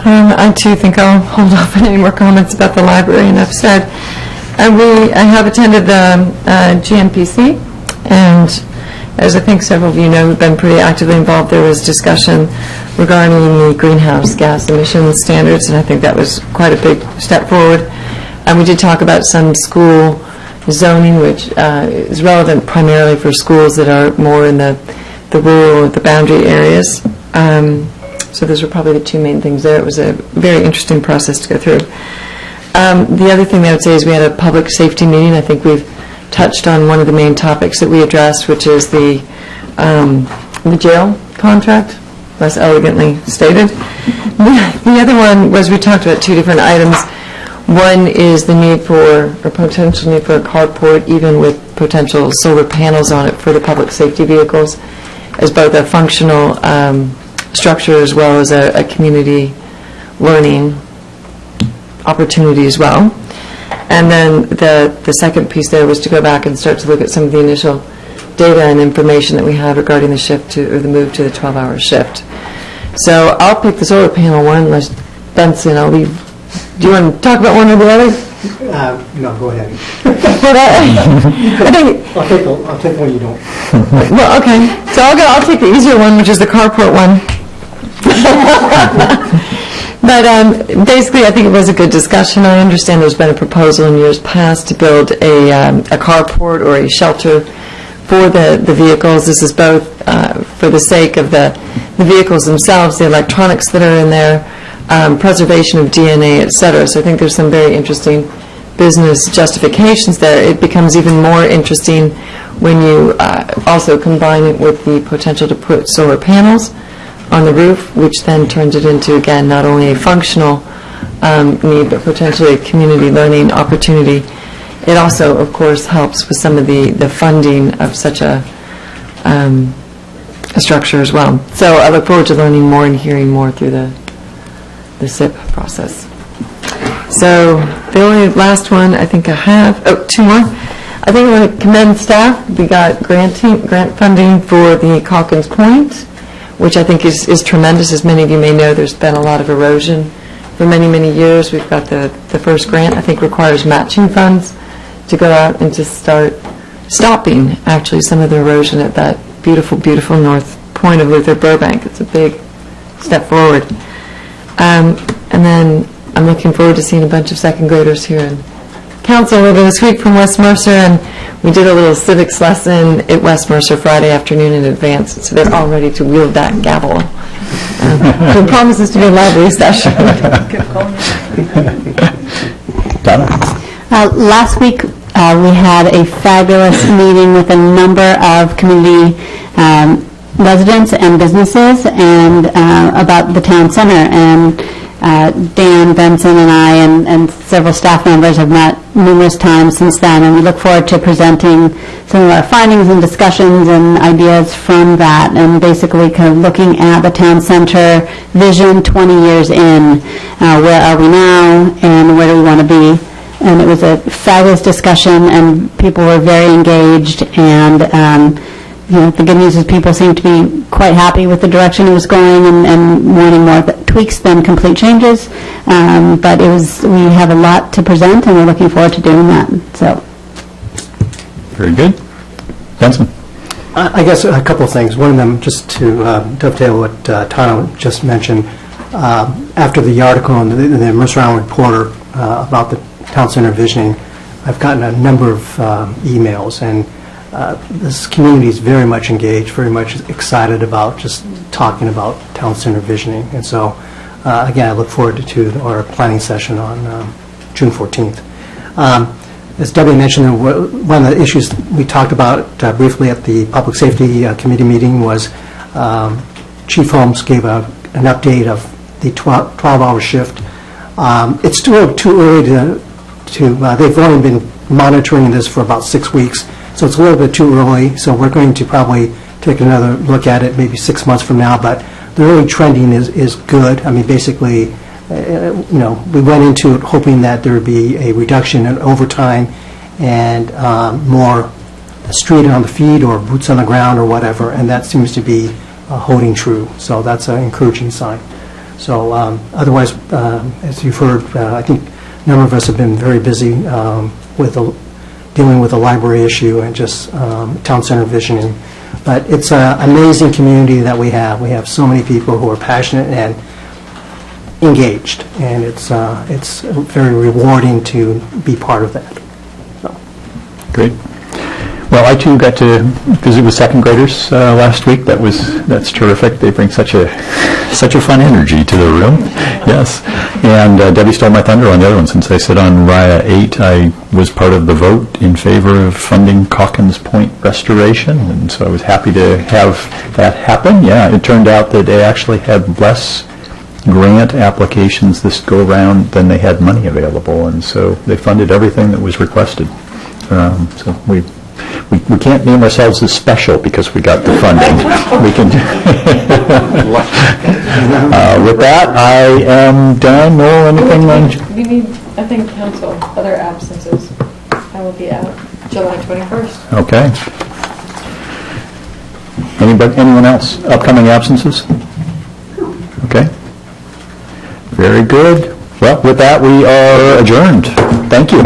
I too think I'll hold off on any more comments about the library. Enough said. I have attended the GMPC, and as I think several of you know, we've been pretty actively involved. There was discussion regarding the greenhouse gas emissions standards, and I think that was quite a big step forward. And we did talk about some school zoning, which is relevant primarily for schools that are more in the rural, the boundary areas. So those were probably the two main things there. It was a very interesting process to go through. The other thing that I would say is we had a public safety meeting. I think we've touched on one of the main topics that we addressed, which is the jail contract, less elegantly stated. The other one was we talked about two different items. One is the need for, or potential need for a carport, even with potential solar panels on it for the public safety vehicles, as both a functional structure as well as a community learning opportunity as well. And then the second piece there was to go back and start to look at some of the initial data and information that we have regarding the shift or the move to the 12-hour shift. So I'll pick the solar panel one, unless Benson, I'll leave. Do you want to talk about one or the other? No, go ahead. I think I'll take one you don't. Well, okay. So I'll take the easier one, which is the carport one. But basically, I think it was a good discussion. I understand there's been a proposal in years past to build a carport or a shelter for the vehicles. This is both for the sake of the vehicles themselves, the electronics that are in there, preservation of DNA, et cetera. So I think there's some very interesting business justifications there. It becomes even more interesting when you also combine it with the potential to put solar panels on the roof, which then turns it into, again, not only a functional need, but potentially a community learning opportunity. It also, of course, helps with some of the funding of such a structure as well. So I look forward to learning more and hearing more through the SIP process. So the only last one I think I have, two more. I think I want to commend staff. We got grant funding for the Calkins Point, which I think is tremendous. As many of you may know, there's been a lot of erosion for many, many years. We've got the first grant, I think, requires matching funds to go out and to start stopping, actually, some of the erosion at that beautiful, beautiful north point of Luther Burbank. It's a big step forward. And then I'm looking forward to seeing a bunch of second graders here in council over this week from West Mercer, and we did a little civics lesson at West Mercer Friday afternoon in advance, so they're all ready to wield that gavel. It promises to be a lively session. Last week, we had a fabulous meeting with a number of community residents and businesses and about the town center. And Dan Benson and I and several staff members have met numerous times since then, and we look forward to presenting some of our findings and discussions and ideas from that, and basically kind of looking at the town center vision 20 years in. Where are we now and where do we want to be? And it was a fabulous discussion, and people were very engaged, and the good news is people seem to be quite happy with the direction it was going and wanting more tweaks than complete changes. But we have a lot to present, and we're looking forward to doing that. So, very good. Benson? I guess a couple of things. One of them, just to dovetail what Tana just mentioned, after the article in the Mercer Island Reporter about the town center visioning, I've gotten a number of emails, and this community is very much engaged, very much excited about just talking about town center visioning. And so, again, I look forward to our planning session on June 14th. As Debbie mentioned, one of the issues we talked about briefly at the Public Safety Committee meeting was Chief Holmes gave an update of the 12-hour shift. It's still too early they've only been monitoring this for about 6 weeks, so it's a little bit too early. So we're going to probably take another look at it maybe 6 months from now, but the early trending is good. I mean, basically, we went into it hoping that there would be a reduction in overtime and more street on the feet or boots on the ground or whatever, and that seems to be holding true. So that's an encouraging sign. So otherwise, as you've heard, I think a number of us have been very busy with dealing with the library issue and just town center visioning. But it's an amazing community that we have. We have so many people who are passionate and engaged, and it's very rewarding to be part of that. So. Great. Well, I too got to visit with second graders last week. That's terrific. They bring such a fun energy to the room. Yes. And Debbie stole my thunder on the other one, since I said on RIA 8 I was part of the vote in favor of funding Calkins Point restoration, and so I was happy to have that happen. Yeah, it turned out that they actually had less grant applications this go around than they had money available, and so they funded everything that was requested. So we can't name ourselves as special because we got the funding. We can. With that, I am done. No, anything on? We need, I think, council, other absences. I will be out July 21st. Okay. Anyone else? Upcoming absences? Okay. Very good. Well, with that, we are adjourned. Thank you.